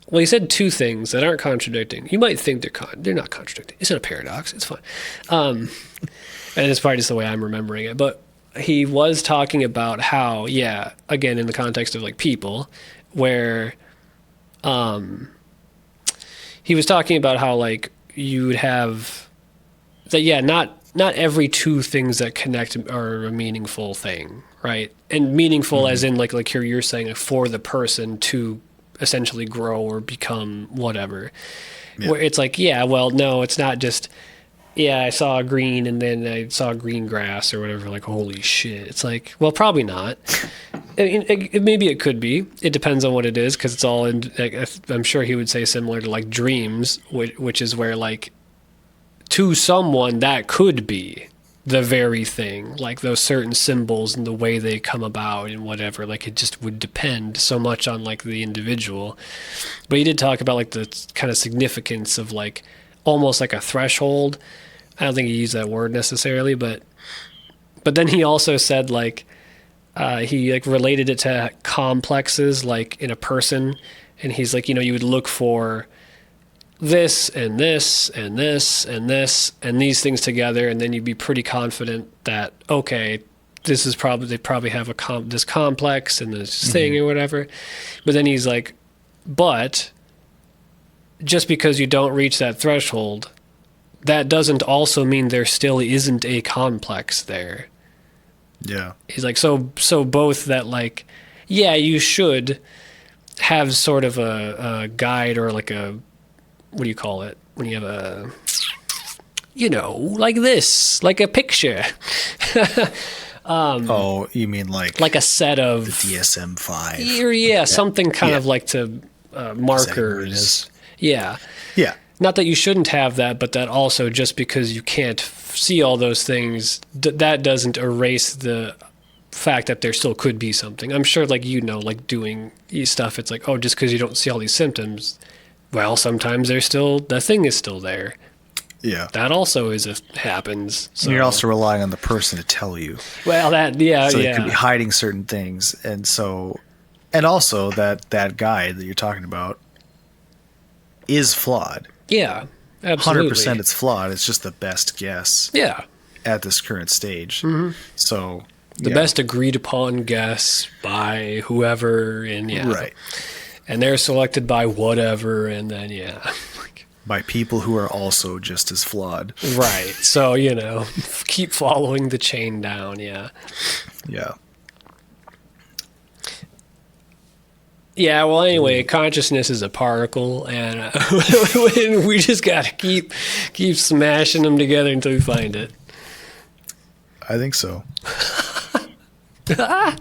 Well, he said two things that aren't contradicting. You might think they're not contradicting. It's not a paradox. It's fine. And it's probably just the way I'm remembering it. But he was talking about how, again, in the context of people, where he was talking about how you would have that, not every two things that connect are a meaningful thing, right? And meaningful as in like you're saying for the person to essentially grow or become whatever. Yeah. Where it's no, it's not just I saw green and then I saw green grass or whatever, holy shit. It's well, probably not. Maybe it could be. It depends on what it is, because it's all in, I'm sure he would say similar to dreams, which is where to someone that could be the very thing, those certain symbols and the way they come about and whatever, it just would depend so much on the individual. But he did talk about the kind of significance of almost a threshold. I don't think he used that word necessarily, but then he also said he related it to complexes in a person, and he's you would look for this and this and this and this and these things together, and then you'd be pretty confident that okay, this is they probably have this complex and this thing or whatever. But then he's but just because you don't reach that threshold, that doesn't also mean there still isn't a complex there. Yeah. He's so both that you should have sort of a guide or a, what do you call it when you have a, this, a picture. Oh, you mean a set of the DSM-5? Yeah, something kind of to markers. Yeah. Yeah. Not that you shouldn't have that, but that also just because you can't see all those things, that doesn't erase the fact that there still could be something. I'm sure doing stuff, it's just because you don't see all these symptoms, well, sometimes the thing is still there. Yeah. That also happens. So. And you're also relying on the person to tell you. Well, So they could be hiding certain things. And also that guide that you're talking about is flawed. Yeah, absolutely. 100% it's flawed. It's just the best guess. Yeah. At this current stage. So the best agreed upon guess by whoever, and right. And they're selected by whatever, and then by people who are also just as flawed. Right. So, keep following the chain down, yeah. Yeah. Yeah, well, anyway, consciousness is a particle, and we just got to keep smashing them together until we find it. I think so.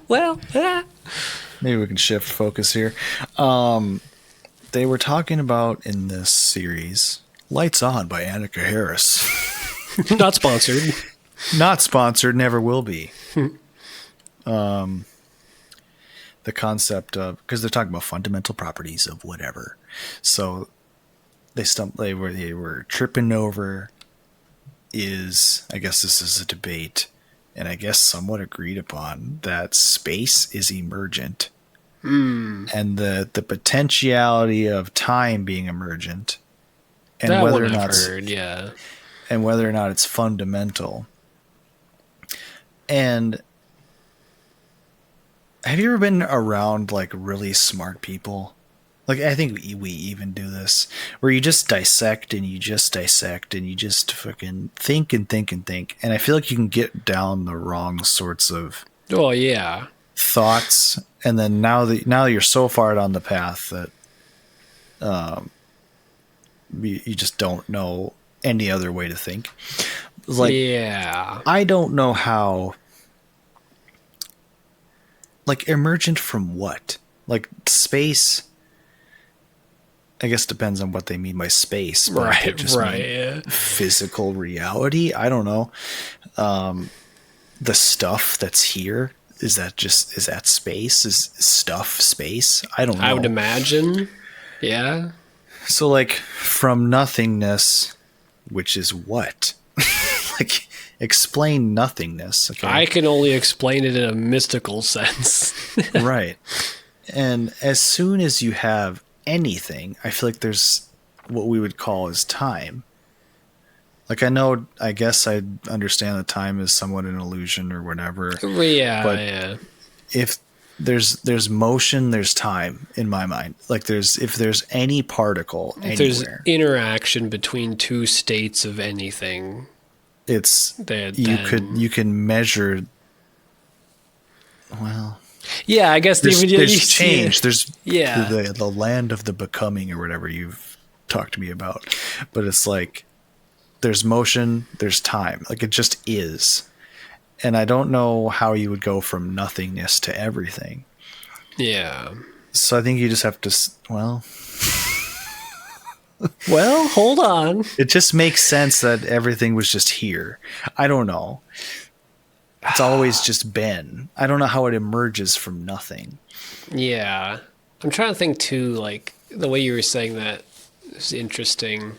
Well, maybe we can shift focus here. they were talking about in this series, Lights On by Annika Harris. Not sponsored. Not sponsored, never will be. The concept of, because they're talking about fundamental properties of whatever. So they were tripping over is, I guess this is a debate, and I guess somewhat agreed upon, that space is emergent. And the potentiality of time being emergent, and that whether one or I've not heard, yeah. and whether or not it's fundamental. And have you ever been around like really smart people? Like, I think we even do this, where you just dissect and you just dissect and you just fucking think and think and think. And I feel like you can get down the wrong sorts of thoughts. And then now you're so far down the path that you just don't know any other way to think. Like, I don't know how. Like, emergent from what? Like, space, I guess depends on what they mean by space. But Right. Yeah. Physical reality? I don't know. The stuff that's here, is that space? Is stuff space? I don't know. I would imagine. Yeah. So, like, from nothingness, which is what? Like, explain nothingness. Okay? I can only explain it in a mystical sense. Right. And as soon as you have anything, I feel like there's what we would call as time. Like, I guess I understand that time is somewhat an illusion or whatever. Yeah, but yeah. If there's motion, there's time in my mind. Like, if there's any particle anywhere, there's interaction between two states of anything. You can measure. Well, yeah, I guess there's change. There's the land of the becoming or whatever you've talked to me about, but it's like there's motion, there's time. Like, it just is, and I don't know how you would go from nothingness to everything. Yeah. So I think you just have to. Well, hold on. It just makes sense that everything was just here. I don't know. It's always just been. I don't know how it emerges from nothing. Yeah. I'm trying to think too, like, the way you were saying that is interesting.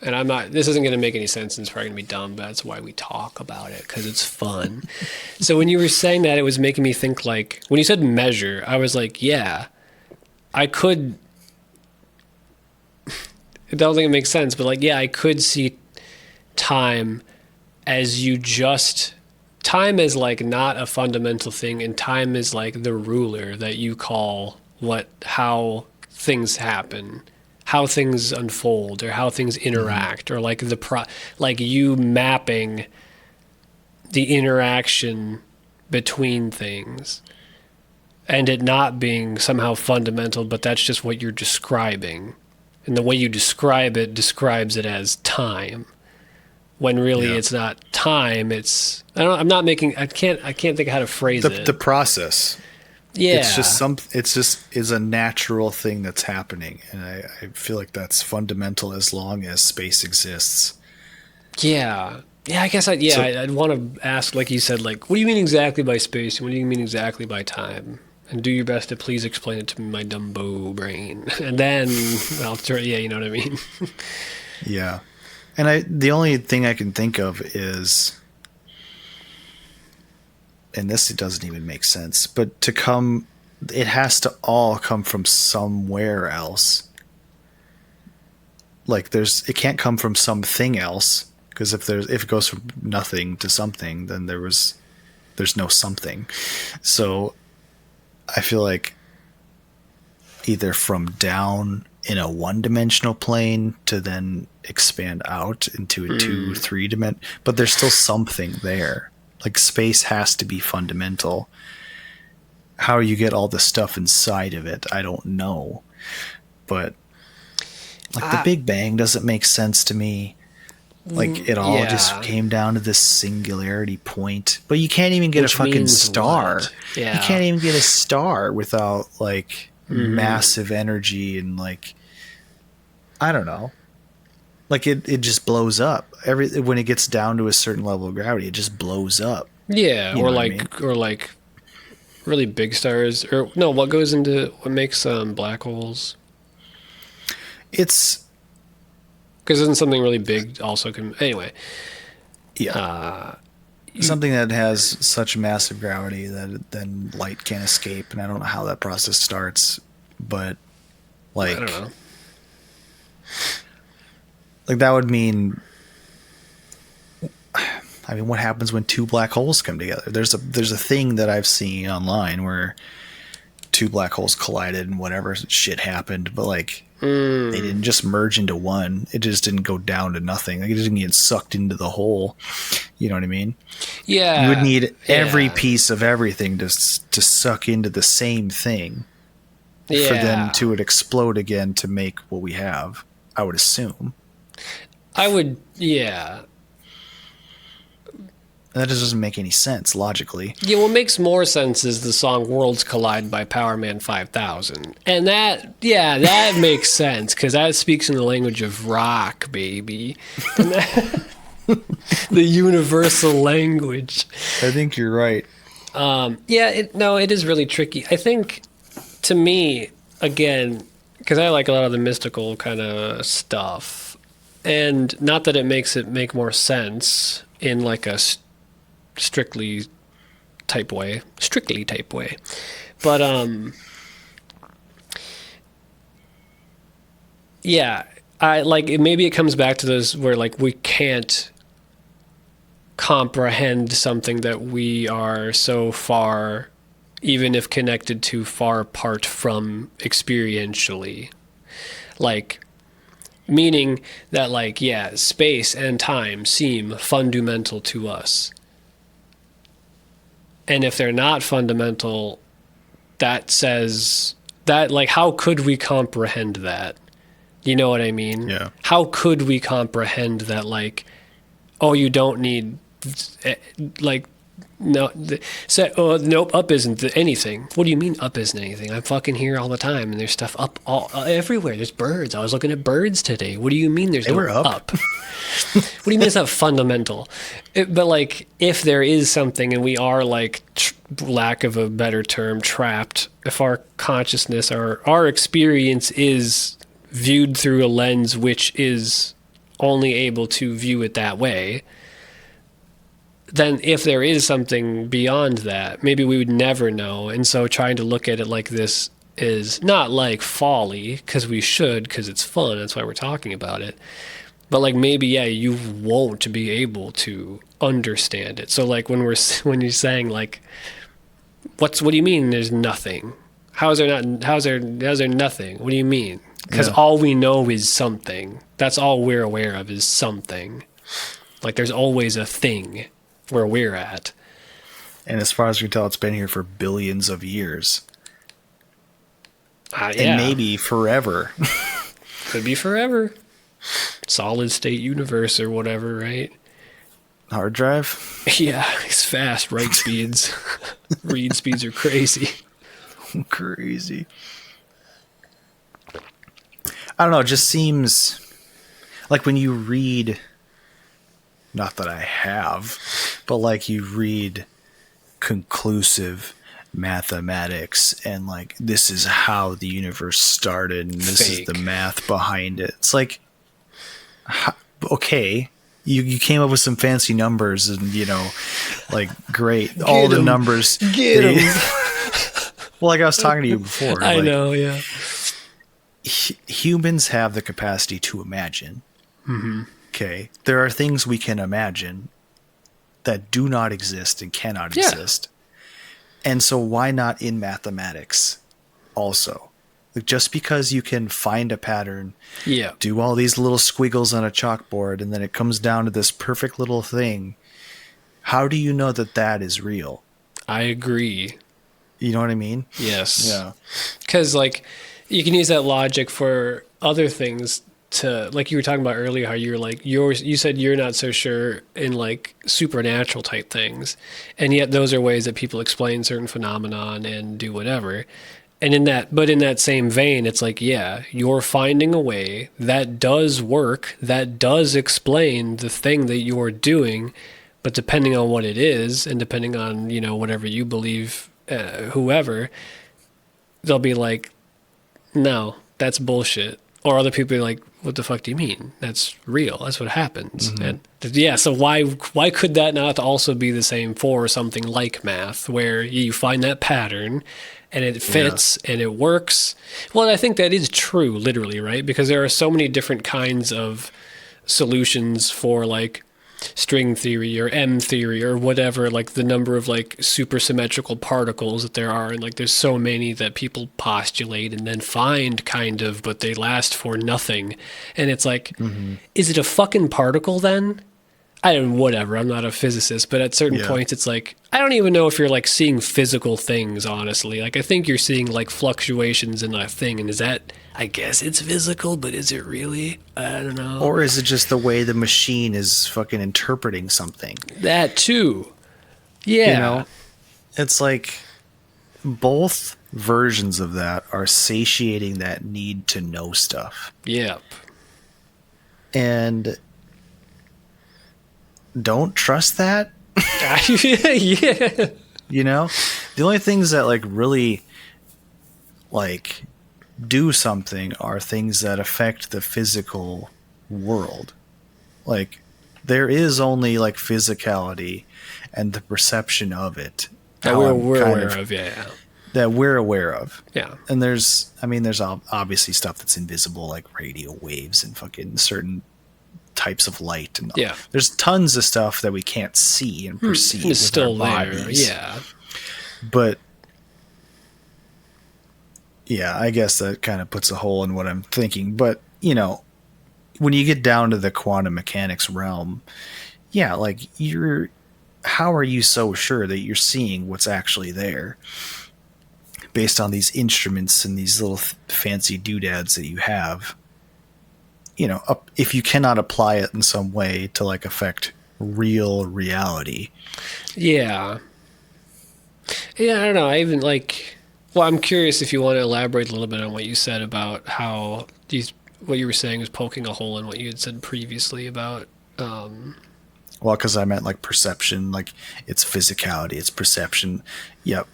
And this isn't going to make any sense and it's probably going to be dumb, but that's why we talk about it, because it's fun. So when you were saying that, it was making me think, like, when you said measure, I was like, yeah, I could. I don't think it makes sense, but like, yeah, I could see time as time is like not a fundamental thing, and time is like the ruler that you call how things happen, how things unfold, or how things interact, or like like you mapping the interaction between things, and it not being somehow fundamental, but that's just what you're describing. And the way you describe it describes it as time, when really it's not time. It's I can't think how to phrase it. The process. Yeah, it's just a natural thing that's happening, and I feel like that's fundamental as long as space exists. Yeah. I guess I'd want to ask, like you said, like, what do you mean exactly by space, and what do you mean exactly by time? And do your best to please explain it to my Dumbo brain. And then I'll try, you know what I mean? Yeah. And the only thing I can think of is, and this doesn't even make sense, but it has to all come from somewhere else. Like, it can't come from something else, because if it goes from nothing to something, then there's no something. So I feel like either from down in a one-dimensional plane to then expand out into a 2-3 dimension, but there's still something there. Like, space has to be fundamental. How you get all the stuff inside of it, I don't know. But like, the Big Bang doesn't make sense to me. Like, it all just came down to this singularity point. But you can't even get a fucking star. Yeah. You can't even get a star without, like, massive energy and, like, I don't know. Like it just blows up. When it gets down to a certain level of gravity, it just blows up. Yeah, You know what I mean? or like really big stars, or no, what makes black holes? It's Because isn't something really big also can anyway? yeah. Something that has such massive gravity that then light can't escape, and I don't know how that process starts, but I don't like know. that would mean, I mean, what happens when two black holes come together? There's a thing that I've seen online where two black holes collided and whatever shit happened, but like they didn't just merge into one. It just didn't go down to nothing. Like it didn't get sucked into the hole. You know what I mean? Yeah, You would need every yeah. piece of everything to suck into the same thing for then Yeah. to explode again to make what we have. I would assume. I would, yeah. That just doesn't make any sense logically. Yeah, what makes more sense is the song Worlds Collide by Powerman 5000. And that makes sense, because that speaks in the language of rock, baby. The universal language. I think you're right. It is really tricky. I think, to me, again, because I like a lot of the mystical kind of stuff, and not that it makes it make more sense in like a strictly type way, but yeah, I like it. Maybe it comes back to those where like we can't comprehend something that we are so far, even if connected to, far apart from experientially, like meaning that like, yeah, space and time seem fundamental to us. And if they're not fundamental, that says that, like, how could we comprehend that? You know what I mean? Yeah. How could we comprehend that, like, oh, you don't need, like, no, nope, up isn't anything. What do you mean up isn't anything? I'm fucking here all the time, and there's stuff up everywhere. There's birds. I was looking at birds today. What do you mean there's They no were up? What do you mean it's not fundamental? But like, if there is something, and we are like, lack of a better term, trapped, if our consciousness, our experience is viewed through a lens which is only able to view it that way, then if there is something beyond that, maybe we would never know. And so trying to look at it like this is not like folly, because we should, because it's fun. That's why we're talking about it. But like, maybe, yeah, you won't be able to understand it. So like when you're saying like, what do you mean there's nothing? How's there nothing? What do you mean? Because all we know is something. That's all we're aware of is something. Like there's always a thing where we're at. And as far as we can tell, it's been here for billions of years. Yeah. And maybe forever. Could be forever. Solid state universe or whatever, right? Hard drive? Yeah, it's fast. Write speeds. Read speeds are crazy. Crazy. I don't know. It just seems like when you read, not that I have, but like you read conclusive mathematics and like, this is how the universe started and this is the math behind it. It's like, okay, you came up with some fancy numbers and, you know, like, great. All the numbers. Get 'em. Well, like I was talking to you before. I like, know, yeah. Humans have the capacity to imagine. Mm-hmm. Okay. There are things we can imagine that do not exist and cannot exist. And so why not in mathematics also? Like, just because you can find a pattern, do all these little squiggles on a chalkboard, and then it comes down to this perfect little thing, how do you know that that is real? I agree. You know what I mean? Yes. Yeah. Because, like, you can use that logic for other things to, like you were talking about earlier, how you're like, you said you're not so sure in like supernatural type things. And yet those are ways that people explain certain phenomenon and do whatever. And in that same vein, it's like, yeah, you're finding a way that does work, that does explain the thing that you're doing, but depending on what it is, and depending on, whatever you believe, whoever, they'll be like, no, that's bullshit. Or other people are like, what the fuck do you mean? That's real. That's what happens. Mm-hmm. And yeah, so why could that not also be the same for something like math, where you find that pattern and it fits and it works? Well, I think that is true, literally, right? Because there are so many different kinds of solutions for like string theory or M theory or whatever, like the number of like supersymmetrical particles that there are, and like there's so many that people postulate and then find kind of, but they last for nothing. And it's like, is it a fucking particle then? I don't, whatever, I'm not a physicist, but at certain points it's like, I don't even know if you're like seeing physical things, honestly. Like I think you're seeing like fluctuations in a thing, and is that, I guess it's physical, but is it really? I don't know. Or is it just the way the machine is fucking interpreting something? That too. Yeah. It's like both versions of that are satiating that need to know stuff. Yep. And don't trust that. Yeah. The only things that like really like do something are things that affect the physical world. Like there is only like physicality and the perception of it that we're aware of. Yeah. That we're aware of. Yeah. And there's obviously stuff that's invisible, like radio waves and fucking certain types of light, and there's tons of stuff that we can't see and perceive with still our bodies. Yeah. But yeah, I guess that kind of puts a hole in what I'm thinking. But when you get down to the quantum mechanics realm, like how are you so sure that you're seeing what's actually there based on these instruments and these little fancy doodads that you have? If you cannot apply it in some way to like affect real reality. Yeah. Yeah, I don't know. I even like, well, I'm curious if you want to elaborate a little bit on what you said about how what you were saying was poking a hole in what you had said previously about. Well, because I meant like perception, like it's physicality, it's perception. Yeah.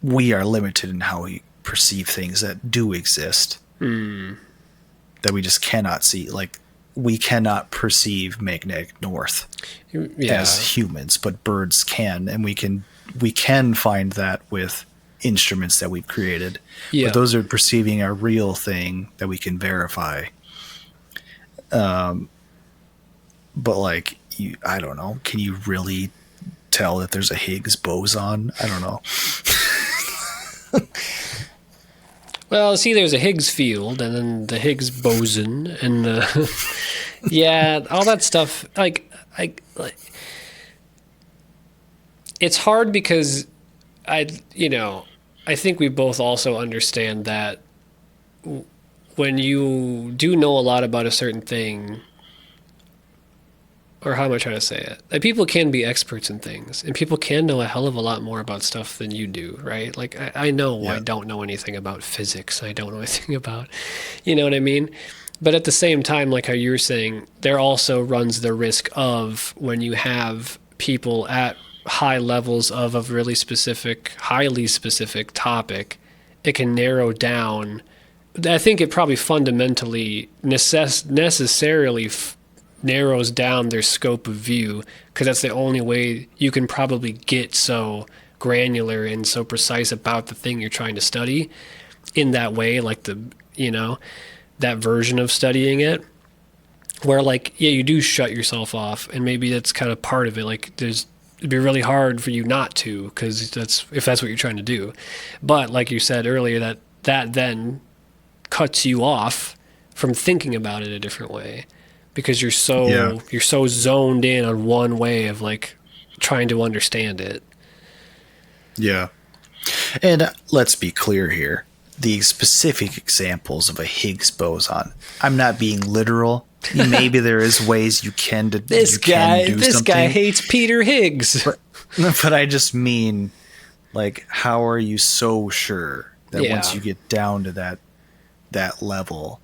We are limited in how we perceive things that do exist. That we just cannot see. Like we cannot perceive magnetic north as humans, but birds can, and we can find that with instruments that we've created. But those are perceiving a real thing that we can verify. But like I don't know. Can you really tell that there's a Higgs boson? I don't know. Well, see, there's a Higgs field, and then the Higgs boson, and all that stuff. Like, it's hard because I think we both also understand that when you do know a lot about a certain thing, or how am I trying to say it? Like, people can be experts in things, and people can know a hell of a lot more about stuff than you do, right? Like, I know I don't know anything about physics. I don't know anything about, you know what I mean? But at the same time, like how you were saying, there also runs the risk of when you have people at high levels of a really specific, highly specific topic, it can narrow down. I think it probably fundamentally necessarily narrows down their scope of view, because that's the only way you can probably get so granular and so precise about the thing you're trying to study in that way, like that version of studying it, where like, you do shut yourself off, and maybe that's kind of part of it. Like it'd be really hard for you not to, because if that's what you're trying to do. But like you said earlier, that then cuts you off from thinking about it a different way, because you're so zoned in on one way of like trying to understand it. Yeah. And let's be clear here. The specific examples of a Higgs boson, I'm not being literal. Maybe there is ways you can do this something. Guy hates Peter Higgs. But I just mean, like, how are you so sure that once you get down to that level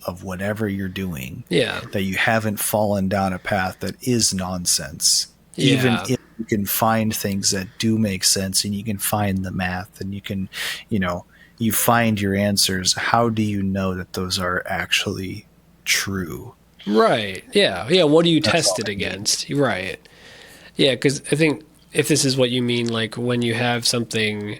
of whatever you're doing, that you haven't fallen down a path that is nonsense. Even if you can find things that do make sense and you can find the math and you can, you find your answers, how do you know that those are actually true? Right. Yeah. Yeah. What do you test it against? Right. Yeah. Because I think if this is what you mean, like when you have something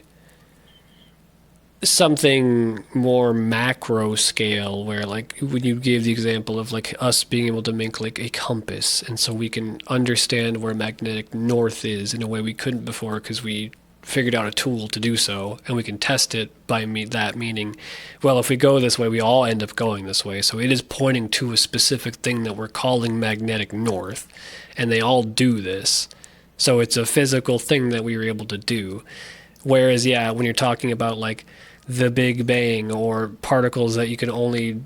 more macro scale, where like when you gave the example of like us being able to make like a compass, and so we can understand where magnetic north is in a way we couldn't before because we figured out a tool to do so, and we can test it by that meaning, well, if we go this way, we all end up going this way. So it is pointing to a specific thing that we're calling magnetic north, and they all do this. So it's a physical thing that we were able to do. Whereas, when you're talking about like the Big Bang or particles that you can only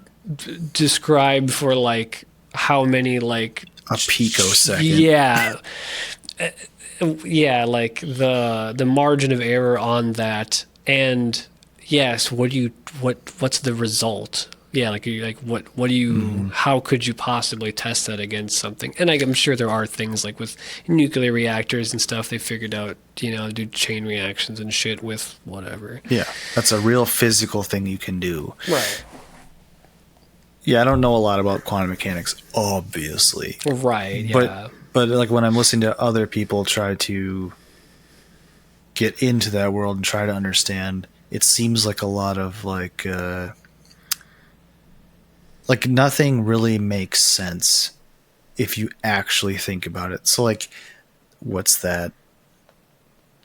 describe for like how many like a picosecond. Like the margin of error on that, and yes, what's the result? What do you how could you possibly test that against something? And I'm sure there are things like with nuclear reactors and stuff, they figured out, do chain reactions and shit with whatever. Yeah, that's a real physical thing you can do. Right. Yeah, I don't know a lot about quantum mechanics, obviously. Right, yeah. But like when I'm listening to other people try to get into that world and try to understand, it seems like a lot of like nothing really makes sense if you actually think about it. So like, what's that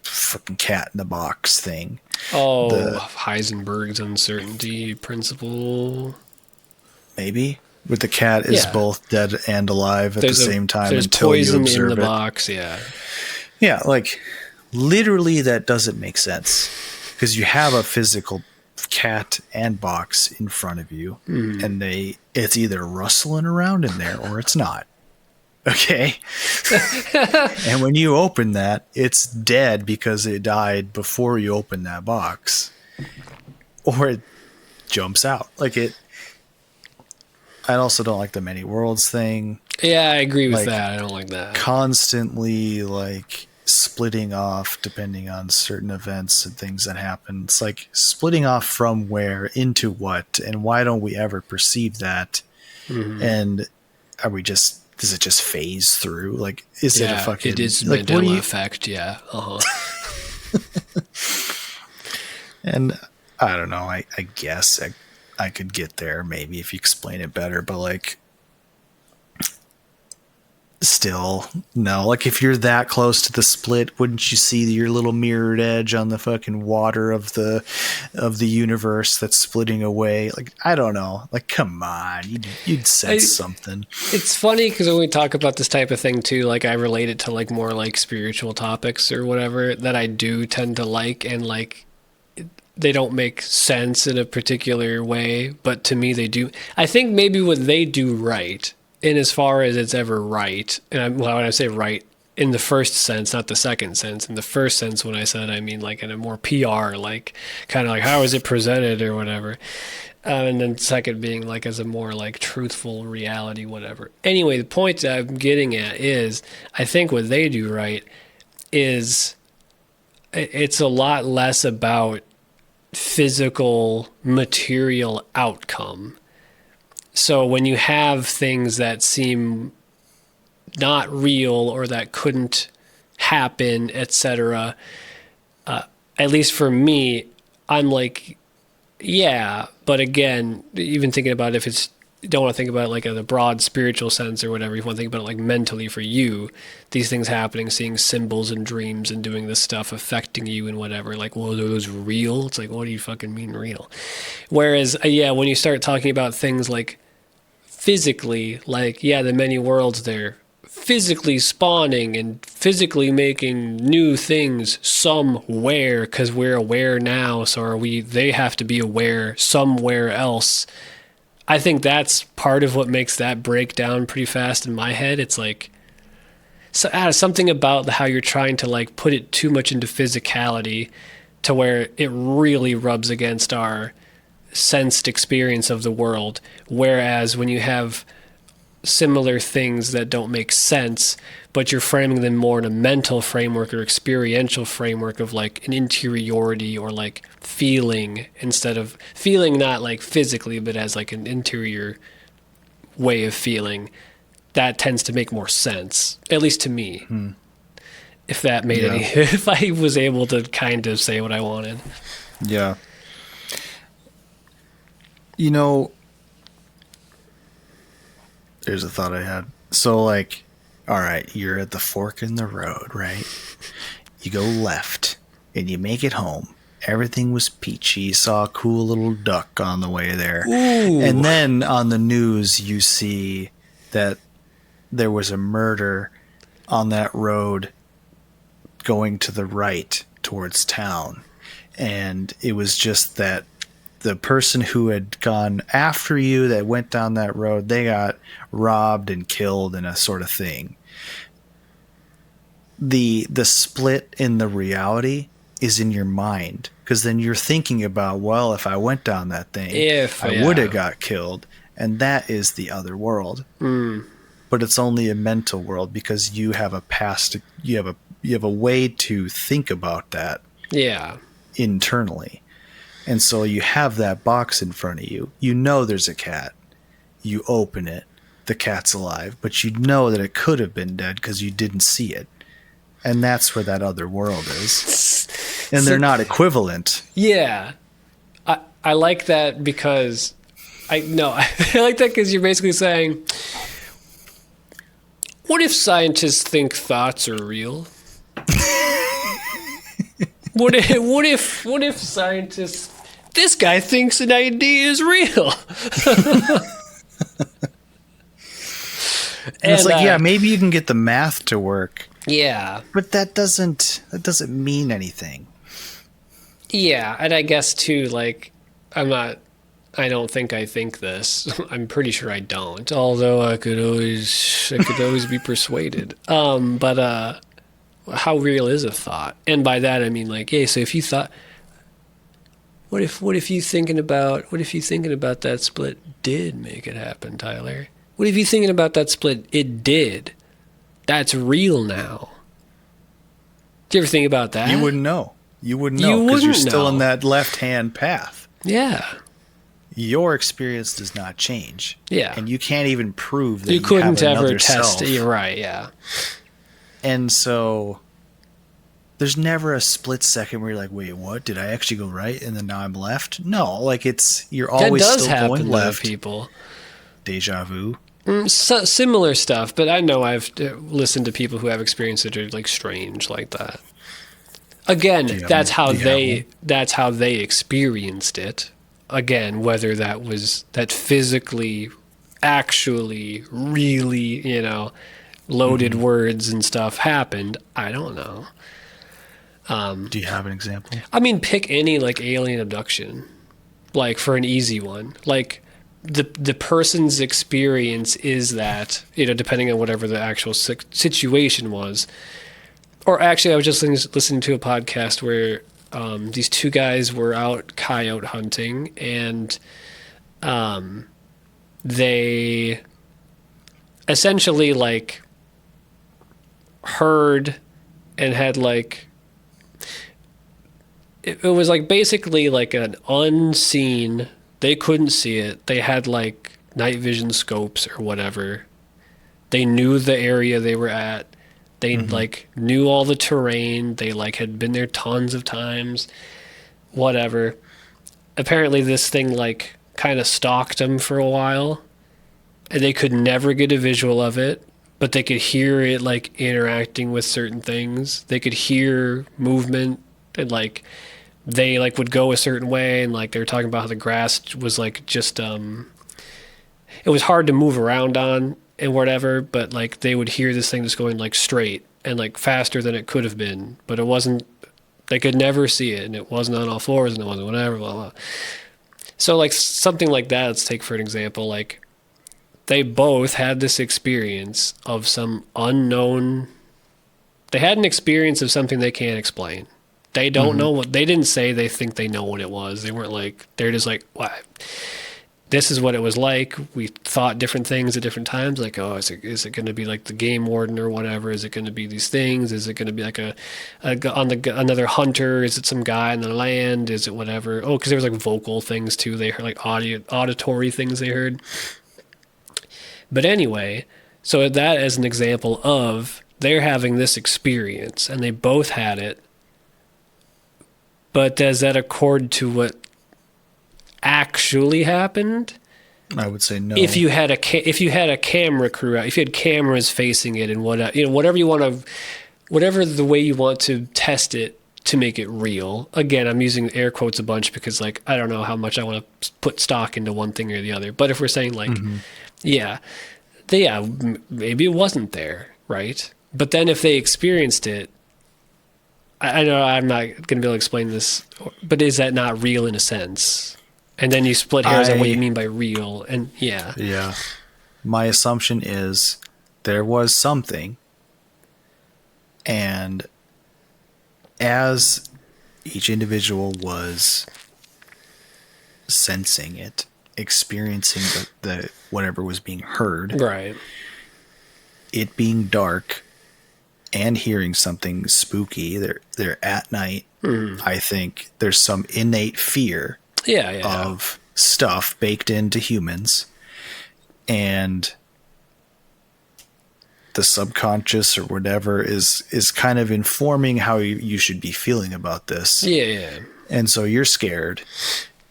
fucking cat in the box thing? Oh, Heisenberg's uncertainty principle. Maybe. Where the cat is both dead and alive at the same time until you observe it. There's poison in the box, Yeah, like literally that doesn't make sense because you have a physical cat and box in front of you, and it's either rustling around in there or it's not. Okay. And when you open that, it's dead because it died before you open that box, or it jumps out. Like it. I also don't like the many worlds thing. Yeah, I agree with that. I don't like that. Constantly like splitting off depending on certain events and things that happen. It's like splitting off from where into what, and why don't we ever perceive that? And does it just phase through? Like, is it a fucking... It is Mandela effect, And I don't know, I guess I could get there maybe if you explain it better, but like still no, like if you're that close to the split, wouldn't you see your little mirrored edge on the fucking water of the universe that's splitting away? Like, I don't know, like come on, you'd sense something. It's funny because when we talk about this type of thing too, like I relate it to like more like spiritual topics or whatever that I do tend to like, and like they don't make sense in a particular way, but to me they do. I think maybe what they do right, in as far as it's ever right, and when I say right, in the first sense, not the second sense. In the first sense, when I said, I mean like in a more PR, like kind of like how is it presented or whatever. And then second being like as a more like truthful reality, whatever. Anyway, the point that I'm getting at is I think what they do right is it's a lot less about physical material outcome. So when you have things that seem not real or that couldn't happen, etc., at least for me, I'm like, yeah, but again, even thinking about if it's, you don't want to think about it like in a broad spiritual sense or whatever. You want to think about it like mentally for you, these things happening, seeing symbols and dreams and doing this stuff affecting you and whatever. Like, well, are those real? It's like, what do you fucking mean real? Whereas, when you start talking about things like physically, like, the many worlds there, physically spawning and physically making new things somewhere because we're aware now, so they have to be aware somewhere else. I think that's part of what makes that break down pretty fast in my head. It's like something about how you're trying to like put it too much into physicality to where it really rubs against our sensed experience of the world. Whereas when you have similar things that don't make sense, but you're framing them more in a mental framework or experiential framework of like an interiority or like feeling, instead of feeling not like physically, but as like an interior way of feeling, that tends to make more sense, at least to me. If that made any, if I was able to kind of say what I wanted. Yeah. You know, there's a thought I had. So, like, all right, you're at the fork in the road, right? You go left, and you make it home. Everything was peachy. You saw a cool little duck on the way there. Ooh. And then on the news, you see that there was a murder on that road going to the right towards town. And it was just that the person who had gone after you that went down that road, they got robbed and killed and a sort of thing. The split in the reality is in your mind, because then you're thinking about, well, if I went down that thing, I would have got killed, and that is the other world. But it's only a mental world because you have a past, you have a way to think about that internally. And so you have that box in front of you. You know there's a cat. You open it. The cat's alive. But you know that it could have been dead because you didn't see it. And that's where that other world is. And they're not equivalent. Yeah. I like that because... I like that because you're basically saying, what if scientists think thoughts are real? What if scientists... This guy thinks an idea is real. And it's like, yeah, maybe you can get the math to work. Yeah. But that doesn't mean anything. Yeah, and I guess too, like, I don't think I think this. I'm pretty sure I don't. Although I could always be persuaded. But how real is a thought? And by that I mean, like, hey, so if you thought, what if you thinking about that split did make it happen, Tyler? What if you thinking about that split, it did? That's real now. Do you ever think about that? You wouldn't know. You wouldn't know because you're still in that left-hand path. Yeah. Your experience does not change. Yeah. And you can't even prove that you couldn't have ever another test self. it. You're right, yeah. And so there's never a split second where you're like, wait, what? Did I actually go right and then now I'm left? No, like you're always that does still happen going left. To people. Deja vu. Similar stuff, but I know I've listened to people who have experiences that are like strange like that. Again, that's how they experienced it. Again, whether that physically, actually, really, loaded words and stuff happened, I don't know. Do you have an example? I mean, pick any like alien abduction, like for an easy one, like. The person's experience is that, depending on whatever the actual situation was. Or actually, I was just listening to a podcast where these two guys were out coyote hunting, and they essentially like heard and had like it was like basically like an unseen. They couldn't see it. They had like night vision scopes or whatever. They knew the area they were at. They like knew all the terrain. They like had been there tons of times. Whatever. Apparently this thing like kind of stalked them for a while. And they could never get a visual of it, but they could hear it like interacting with certain things. They could hear movement and like they like would go a certain way, and like they were talking about how the grass was like just it was hard to move around on and whatever, but like they would hear this thing just going like straight and like faster than it could have been, but it wasn't. They could never see it, and it wasn't on all fours, and it wasn't whatever, blah blah. So like something like that. Let's take for an example, like they both had this experience of some unknown. They had an experience of something they can't explain. They don't know what, they didn't say they think they know what it was. They weren't like, they're just like, what? This is what it was like. We thought different things at different times. Like, oh, is it going to be like the game warden or whatever? Is it going to be these things? Is it going to be like another hunter? Is it some guy on the land? Is it whatever? Oh, because there was like vocal things too. They heard like auditory things they heard. But anyway, so that as an example of they're having this experience and they both had it. But does that accord to what actually happened? I would say no. If you had a camera crew out, if you had cameras facing it and whatever you want to, whatever the way you want to test it to make it real. Again, I'm using air quotes a bunch because like I don't know how much I want to put stock into one thing or the other. But if we're saying like, maybe it wasn't there, right? But then if they experienced it, I know I'm not going to be able to explain this, but is that not real in a sense? And then you split hairs on what you mean by real, and yeah. Yeah. My assumption is there was something, and as each individual was sensing it, experiencing the whatever was being heard, right? It being dark and hearing something spooky, they're at night. I think there's some innate fear of stuff baked into humans, and the subconscious or whatever is kind of informing how you should be feeling about this. And so you're scared,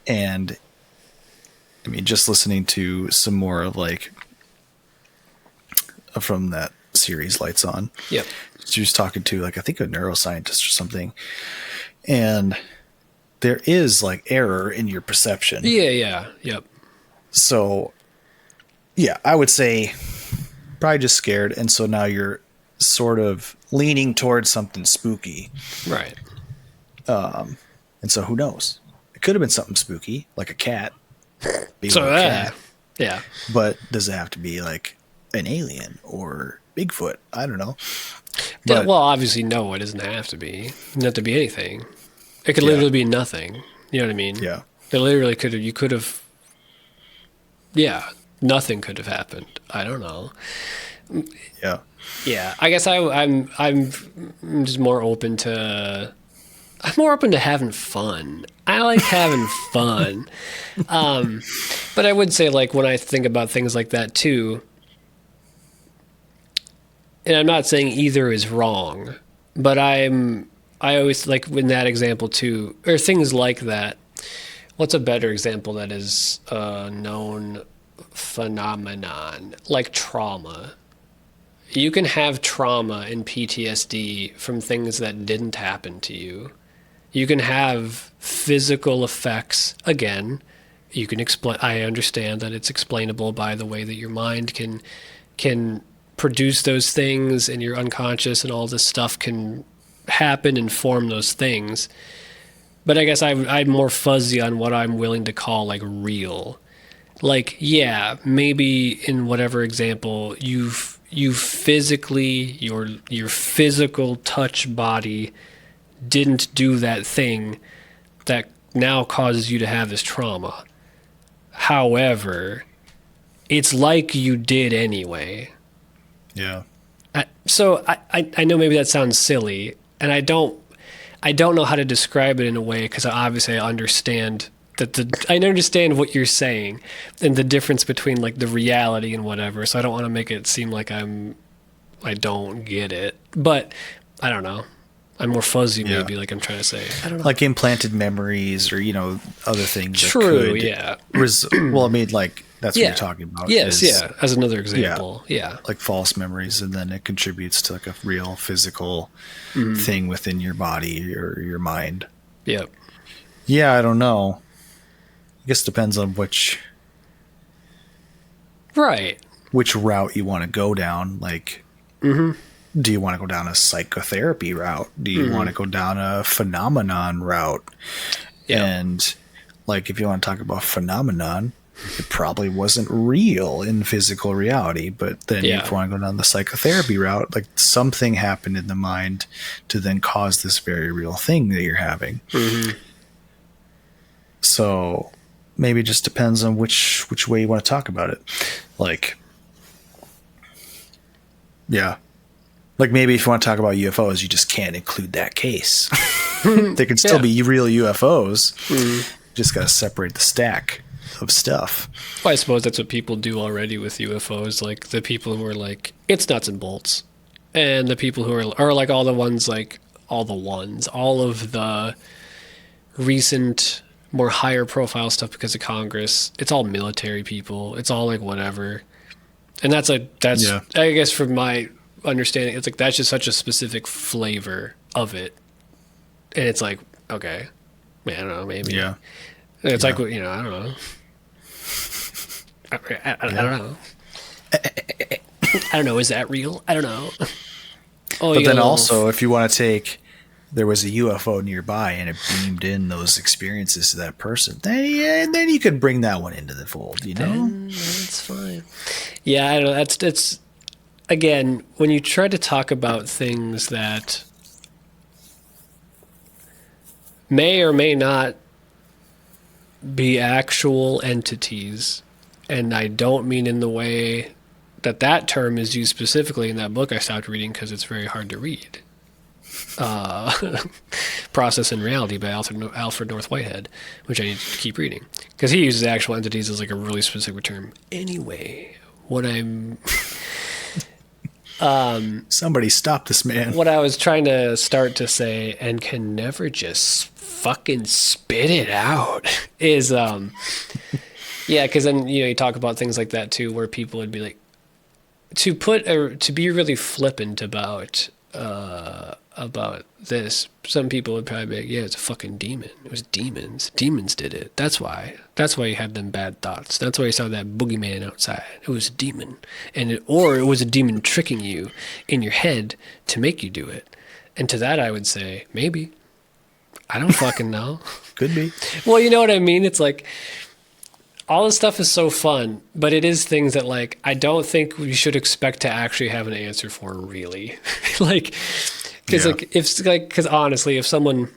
and I mean, just listening to some more of like from that series Lights On. Yep. She was talking to like, I think a neuroscientist or something. And there is like error in your perception. Yep. So yeah, I would say probably just scared. And so now you're sort of leaning towards something spooky. Right. And so who knows? It could have been something spooky, like a cat. Cat. But does it have to be like an alien or Bigfoot? I don't know. But, well, obviously, no, it doesn't have to be. It doesn't have to be anything. It could literally be nothing. You know what I mean? Yeah. It literally could have. Yeah, nothing could have happened. I don't know. Yeah. Yeah, I guess I'm just more open to. I'm more open to having fun. I like having fun. But I would say, like, when I think about things like that too, and I'm not saying either is wrong, but I always, like, in that example too, or things like that. What's a better example that is a known phenomenon? Like trauma. You can have trauma and PTSD from things that didn't happen to you. You can have physical effects. Again, you can explain. I understand that it's explainable by the way that your mind can produce those things, and your unconscious and all this stuff can happen and form those things. But I guess I'm more fuzzy on what I'm willing to call like real. Like, yeah, maybe in whatever example you physically, your physical touch body didn't do that thing that now causes you to have this trauma. However, it's like you did anyway. Yeah. So I know maybe that sounds silly, and I don't know how to describe it in a way, because obviously I understand I understand what you're saying and the difference between like the reality and whatever. So I don't want to make it seem like I don't get it, but I don't know. I'm more fuzzy, maybe, like I'm trying to say. I don't know. Like implanted memories or, other things. True, yeah. Well, I mean, like, that's what you're talking about. Yes, as another example. Yeah. Like false memories, and then it contributes to like a real physical thing within your body or your mind. Yep. Yeah, I don't know. I guess it depends on which route you want to go down. Like, do you want to go down a psychotherapy route? Do you want to go down a phenomenon route? Yeah. And like, if you want to talk about phenomenon, it probably wasn't real in physical reality. But then if you want to go down the psychotherapy route, like something happened in the mind to then cause this very real thing that you're having. Mm-hmm. So maybe it just depends on which way you want to talk about it. Like, yeah. Like maybe if you want to talk about UFOs, you just can't include that case. There can still be real UFOs. Just got to separate the stack of stuff. Well, I suppose that's what people do already with UFOs. Like the people who are like, it's nuts and bolts. And the people who are like all of the recent, more higher profile stuff because of Congress. It's all military people. It's all like whatever. And I guess from my understanding, it's like that's just such a specific flavor of it. And it's like, okay, I don't know, maybe. Yeah. And it's like, I don't know. I don't know. I don't know. Is that real? I don't know. Oh, but then also, if you want to take, there was a UFO nearby and it beamed in those experiences to that person, then you could bring that one into the fold, you know? Then that's fine. Yeah, I don't know. That's again, when you try to talk about things that may or may not be actual entities, and I don't mean in the way that term is used specifically in that book I stopped reading because it's very hard to read. Process and Reality by Alfred North Whitehead, which I need to keep reading because he uses actual entities as like a really specific term. Anyway, what I'm somebody stop this man. What I was trying to start to say and can never just fucking spit it out is yeah, because then you talk about things like that too, where people would be like to be really flippant about this. Some people would probably be like, yeah, it's a fucking demon. It was demons. Demons did it. That's why you had them bad thoughts. That's why you saw that boogeyman outside. It was a demon. Or it was a demon tricking you in your head to make you do it. And to that I would say, maybe. I don't fucking know. Could be. Well, you know what I mean? It's like, all this stuff is so fun, but it is things that like I don't think we should expect to actually have an answer for, really. Like, because honestly, if someone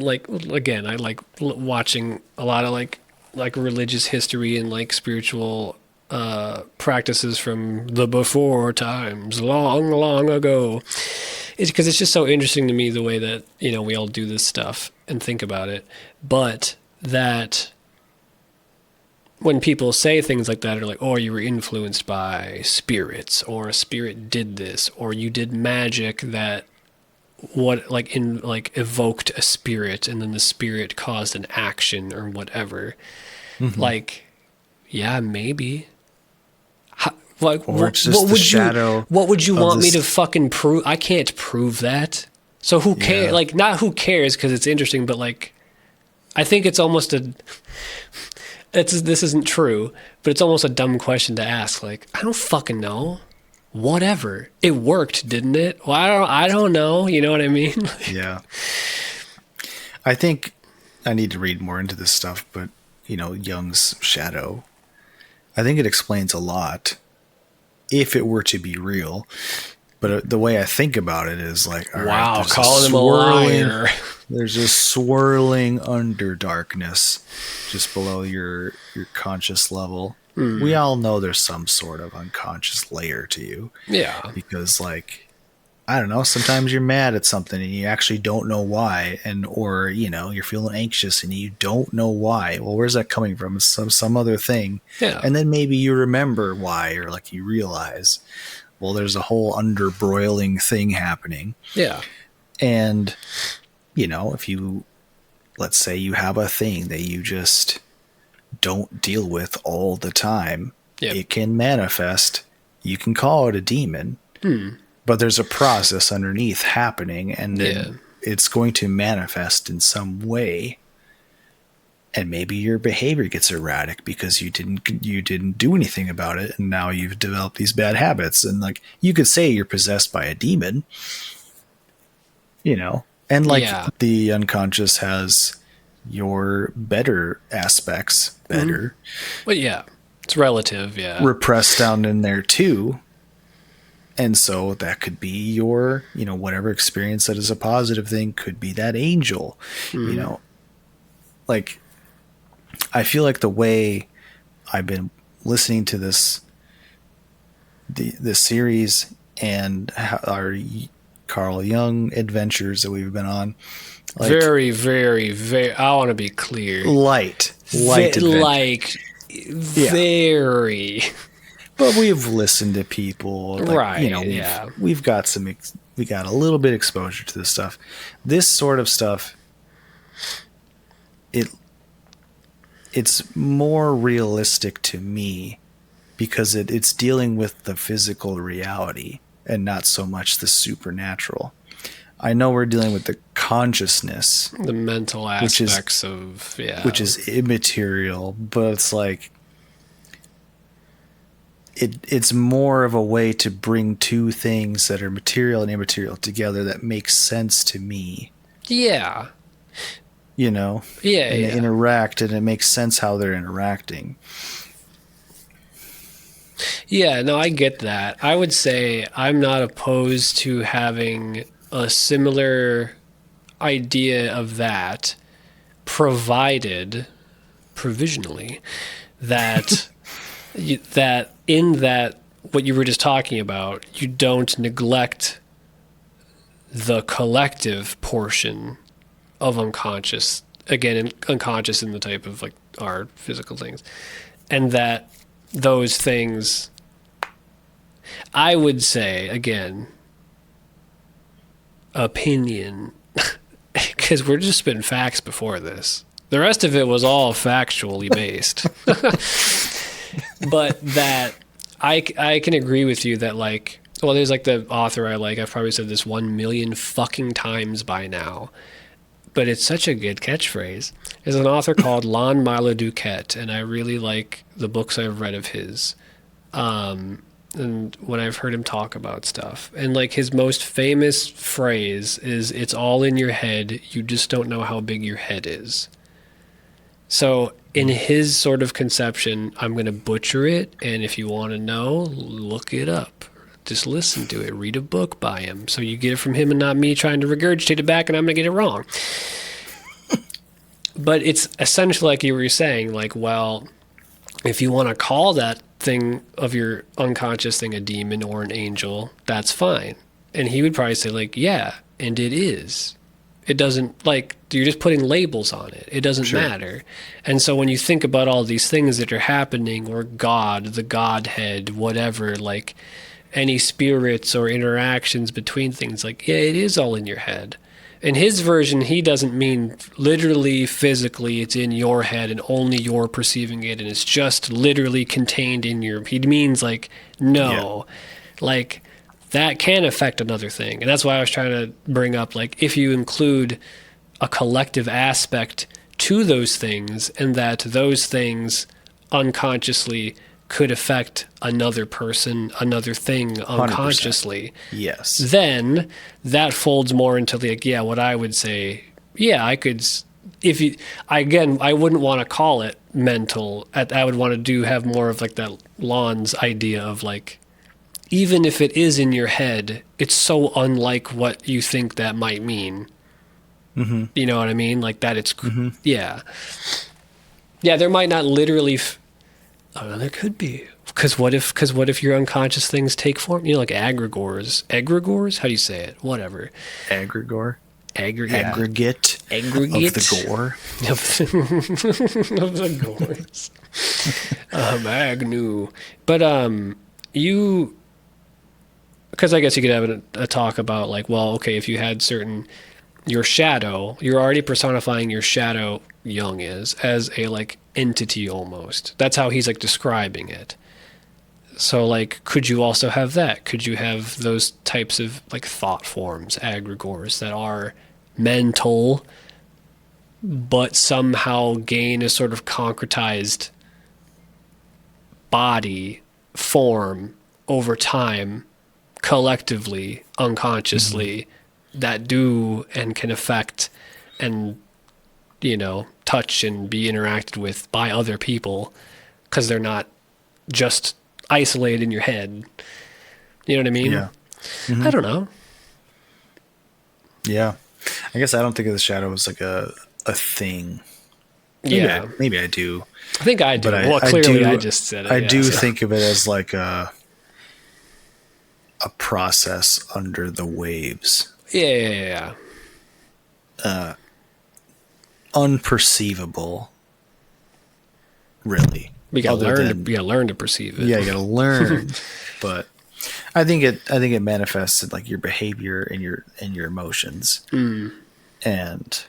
like, again, I like watching a lot of like religious history and like spiritual practices from the before times, long, long ago. It's because it's just so interesting to me the way that we all do this stuff and think about it, but that. When people say things like that, are like, oh, you were influenced by spirits, or a spirit did this, or you did magic that evoked a spirit, and then the spirit caused an action or whatever. Mm-hmm. Like, yeah, maybe. What would you want me to fucking prove? I can't prove that. So who cares? Yeah. Like, not who cares because it's interesting, but like, I think it's almost this isn't true, but it's almost a dumb question to ask. Like, I don't fucking know. Whatever. It worked, didn't it? Well, I don't know. You know what I mean? Yeah. I think I need to read more into this stuff, but Jung's shadow, I think it explains a lot if it were to be real. But the way I think about it is like, all right, calling him a liar. There's a swirling underdarkness just below your conscious level. Mm. We all know there's some sort of unconscious layer to you. Yeah. Because like, I don't know, sometimes you're mad at something and you actually don't know why, or you're feeling anxious and you don't know why. Well, where's that coming from? It's some other thing. Yeah. And then maybe you remember why, or like you realize, well, there's a whole underbroiling thing happening. Yeah. And, if let's say you have a thing that you just don't deal with all the time, It can manifest. You can call it a demon, but there's a process underneath happening, and then it's going to manifest in some way. And maybe your behavior gets erratic because you didn't do anything about it, and now you've developed these bad habits. And like, you could say you're possessed by a demon, and like the unconscious has your better aspects better. But yeah, it's relative. Yeah. Repressed down in there too. And so that could be your, whatever experience that is a positive thing could be that angel, like I feel like the way I've been listening to this series and our Carl Jung adventures that we've been on, like, very, very, very, I want to be clear. Light adventure. Like, very. But we've listened to people, like, right? We've got we got a little bit exposure to this stuff. This sort of stuff, it's more realistic to me because it's dealing with the physical reality and not so much the supernatural. I know we're dealing with the consciousness, the mental aspects which is immaterial, but it's like it's more of a way to bring two things that are material and immaterial together that makes sense to me. Yeah. And they interact, and it makes sense how they're interacting. Yeah, no, I get that. I would say I'm not opposed to having a similar idea of that, provisionally, that that in that what you were just talking about, you don't neglect the collective portion of unconscious, again, unconscious in the type of like our physical things, and that those things, I would say, again, opinion, because we're just spitting facts before this. The rest of it was all factually based. But that I can agree with you that, like, well, there's like the author I like, I've probably said this 1 million fucking times by now, but it's such a good catchphrase. There's an author called Lon Milo Duquette, and I really like the books I've read of his. And when I've heard him talk about stuff, and like his most famous phrase is, "It's all in your head. You just don't know how big your head is." So in his sort of conception, I'm going to butcher it, and if you want to know, look it up. Just listen to it. Read a book by him, so you get it from him and not me trying to regurgitate it back, and I'm going to get it wrong. But it's essentially like you were saying, like, well, if you want to call that thing of your unconscious thing a demon or an angel, that's fine. And he would probably say, like, yeah, and it is. It doesn't, like, you're just putting labels on it. It doesn't matter. And so when you think about all these things that are happening, or God, the Godhead, whatever, like any spirits or interactions between things, like, yeah, it is all in your head. In his version, he doesn't mean literally, physically, it's in your head and only you're perceiving it, and it's just literally contained in your... He means, like, no. Yeah. Like, that can affect another thing. And that's why I was trying to bring up, like, if you include a collective aspect to those things, and that those things unconsciously could affect another person, another thing unconsciously. 100%. Yes. Then that folds more into, like, yeah, what I would say, yeah, I could, if you, again, I wouldn't want to call it mental. I would want to have more of like that Lon's idea of, like, even if it is in your head, it's so unlike what you think that might mean. Mm-hmm. You know what I mean? Like that it's, yeah. Yeah, there might not literally... Oh, there could be. Because what if your unconscious things take form? You know, like egregores. Egregores? How do you say it? Whatever. Egregore. Aggregate. Of the gore. Of the gores. Agnew. But you... Because I guess you could have a talk about, like, well, okay, if you had your shadow, you're already personifying your shadow, Jung is, as a, like, entity almost. That's how he's, like, describing it. So, like, could you also have that? Could you have those types of, like, thought forms, egregores, that are mental, but somehow gain a sort of concretized body form over time, collectively, unconsciously, that do and can affect and touch and be interacted with by other people, because they're not just isolated in your head. You know what I mean? Yeah. Mm-hmm. I don't know. Yeah. I guess I don't think of the shadow as like a thing. Maybe I do. I think I do. But clearly I just said it. I do think of it as like a process under the waves. Yeah. Unperceivable, really. You gotta learn to perceive it. Yeah, you gotta learn. But I think it manifests in like your behavior and your emotions, and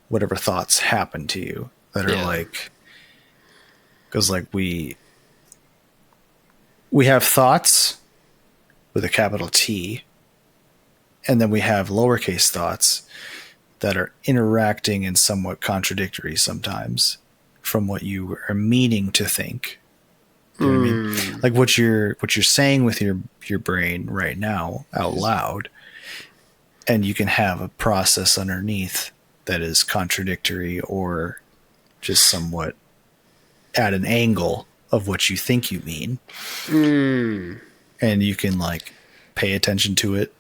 whatever thoughts happen to you that are like, because like we have thoughts with a capital T, and then we have lowercase thoughts that are interacting and somewhat contradictory sometimes from what you are meaning to think. You know what I mean? Like what you're saying with your brain right now out loud, and you can have a process underneath that is contradictory or just somewhat at an angle of what you think you mean. And you can like pay attention to it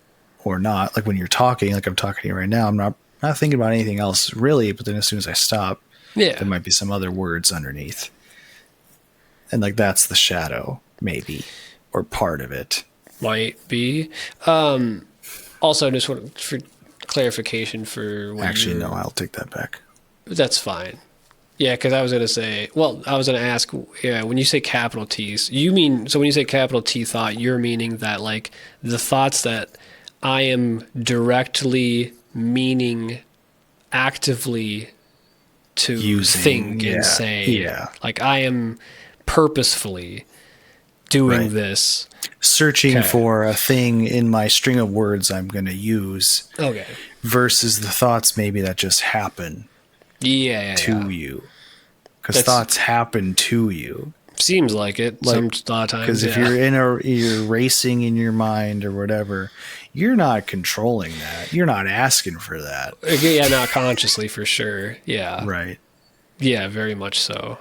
or not. Like when you're talking, like I'm talking to you right now, I'm not thinking about anything else really, but then as soon as I stop, there might be some other words underneath. And like that's the shadow, maybe, or part of it. Might be. Also, just for clarification for when Actually, no, I'll take that back. That's fine. Yeah, because I was going to ask, when you say capital T's, when you say capital T thought, you're meaning that like the thoughts that I am directly meaning actively to think and say, like I am purposefully doing this, searching for a thing in my string of words I'm going to use, versus the thoughts maybe that just happen to you, because thoughts happen to you. Seems like it, like, some times. Because if you're racing in your mind or whatever, you're not controlling that. You're not asking for that. Yeah, not consciously for sure. Yeah. Right. Yeah, very much so.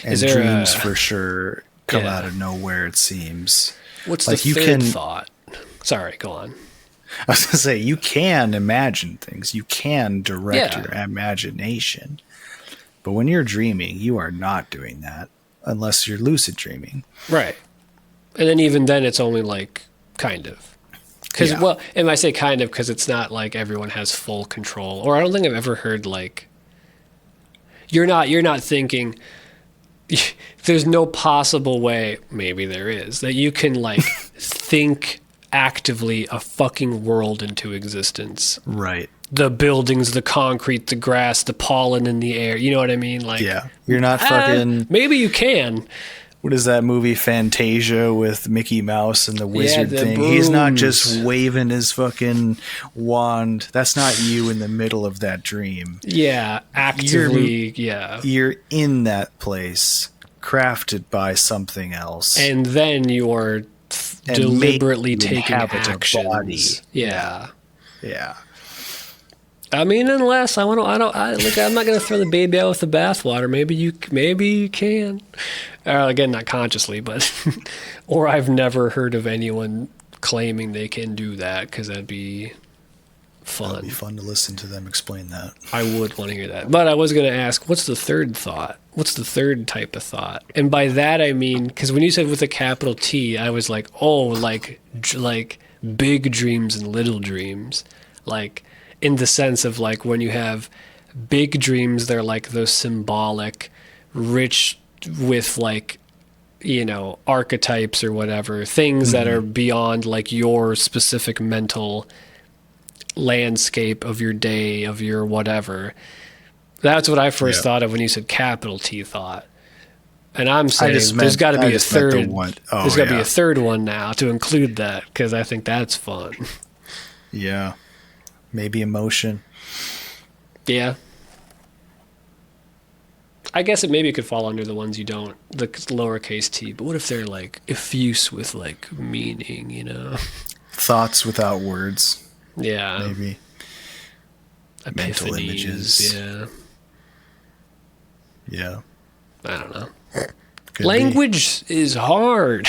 And dreams for sure come out of nowhere, it seems. What's like the third thought? Sorry, go on. I was going to say, you can imagine things. You can direct your imagination. But when you're dreaming, you are not doing that unless you're lucid dreaming. Right. And then even then, it's only like kind of. Because, and I say kind of because it's not like everyone has full control. Or I don't think I've ever heard like, you're not thinking, there's no possible way, maybe there is, that you can like think actively a fucking world into existence. Right. The buildings, the concrete, the grass, the pollen in the air. You know what I mean? Like, you're not fucking. Maybe you can. What is that movie Fantasia with Mickey Mouse and the wizard thing? Brooms. He's not just waving his fucking wand. That's not you in the middle of that dream. Yeah, actively. You're in that place, crafted by something else, and then you're deliberately taking actions. Yeah. I mean, unless I'm not going to throw the baby out with the bathwater. Maybe you can. Again, not consciously, but or I've never heard of anyone claiming they can do that, because that'd be fun. That'd be fun to listen to them explain that. I would want to hear that. But I was going to ask, what's the third thought? What's the third type of thought? And by that I mean, because when you said with a capital T, I was like, oh, like big dreams and little dreams, like. In the sense of like when you have big dreams, they're like those symbolic, rich with like, archetypes or whatever, things that are beyond like your specific mental landscape of your day, of your whatever. That's what I first thought of when you said capital T thought. And I'm saying there's got to be a third one. There's got to be a third one now to include that, because I think that's fun. Yeah. Maybe emotion. Yeah. I guess maybe it could fall under the ones you don't, the lowercase t, but what if they're like effuse with like meaning, Thoughts without words. Yeah. Maybe. Mental images. Yeah. Yeah. I don't know. Could Language is hard.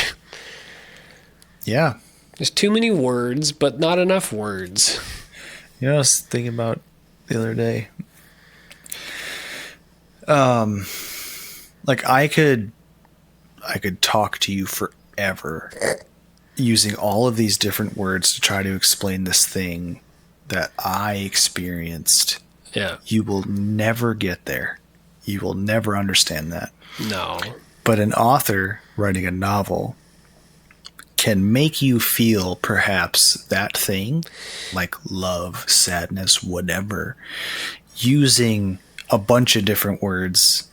Yeah. There's too many words, but not enough words. You know what I was thinking about the other day? Like I could talk to you forever using all of these different words to try to explain this thing that I experienced. Yeah. You will never get there. You will never understand that. No. But an author writing a novel can make you feel perhaps that thing, like love, sadness, whatever, using a bunch of different words,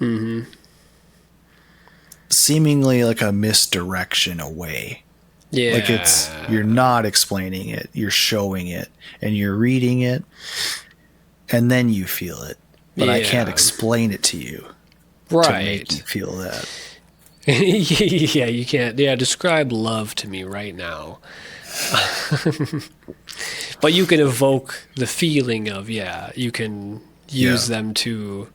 seemingly like a misdirection away. Yeah. Like you're not explaining it, you're showing it, and you're reading it, and then you feel it. But I can't explain it to you. Right. To make you feel that. Yeah, you can't. Yeah, describe love to me right now. But you can evoke the feeling of, you can use them to,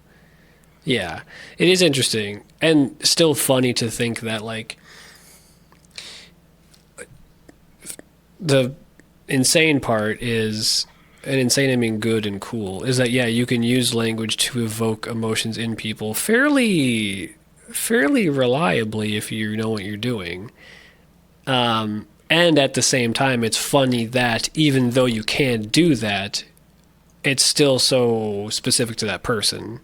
it is interesting and still funny to think that, like, the insane part is, and insane I mean good and cool, is that, you can use language to evoke emotions in people fairly reliably if you know what you're doing. And at the same time, it's funny that even though you can do that, it's still so specific to that person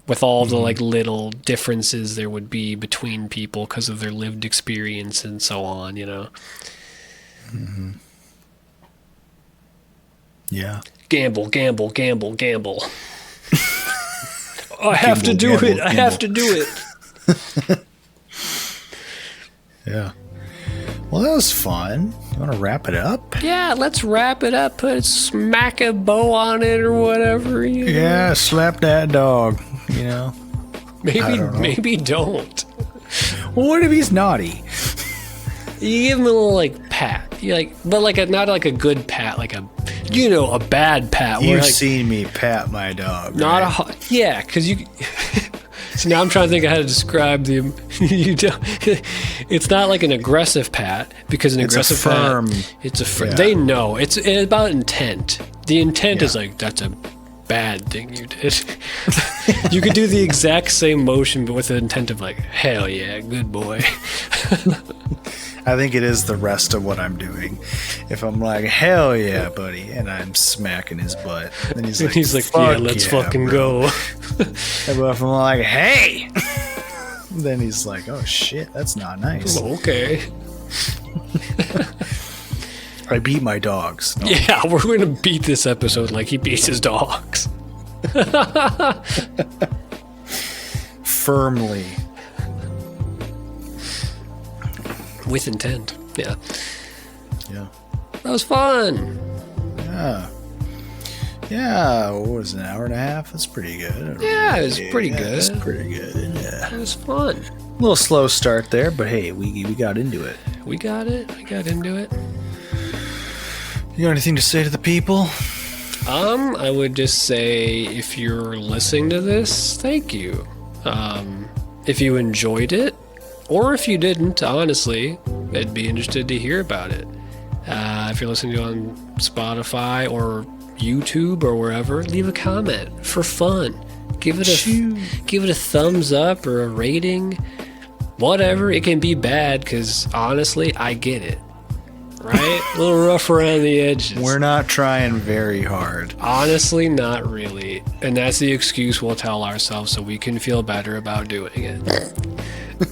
with all the like little differences there would be between people because of their lived experience and so on, you know? Mm-hmm. Yeah. Gamble. I have to do it. I have to do it. Yeah. Well, that was fun. You want to wrap it up? Yeah, let's wrap it up. Smack a bow on it or whatever. You know? Yeah, slap that dog. You know. Maybe don't. Well, what if he's naughty? You give him a little like pat. Not like a good pat, like a bad pat. You've seen me pat my dog. Not right? because you. So now I'm trying to think of how to describe the. It's not like an aggressive pat because aggressive firm. It's a firm. They know it's about intent. The intent is like that's a bad thing you did. You could do the exact same motion but with the intent of like hell yeah, good boy. I think it is the rest of what I'm doing. If I'm like, hell yeah, buddy, and I'm smacking his butt, then he's like, yeah, let's fucking go. But if I'm like, hey, then he's like, oh shit, that's not nice. Okay. I beat my dogs. No. Yeah, we're going to beat this episode like he beats his dogs. Firmly. With intent. Yeah. Yeah. That was fun. Yeah. Yeah. What was it, an hour and a half? That's pretty good. Yeah, it was pretty good. It's pretty good. Yeah. It was fun. A little slow start there, but hey, we got into it. We got it. We got into it. You got anything to say to the people? I would just say if you're listening to this, thank you. If you enjoyed it, or if you didn't, honestly, I'd be interested to hear about it. If you're listening to it on Spotify or YouTube or wherever, leave a comment for fun. Give it a thumbs up or a rating. Whatever. It can be bad because honestly, I get it. Right? A little rough around the edges. We're not trying very hard. Honestly, not really. And that's the excuse we'll tell ourselves so we can feel better about doing it.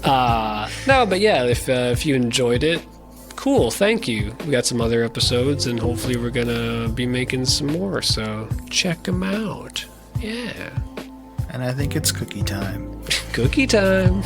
No, but yeah, if you enjoyed it, cool, thank you. We got some other episodes, and hopefully we're gonna be making some more, so check them out. Yeah. And I think it's cookie time. Cookie time.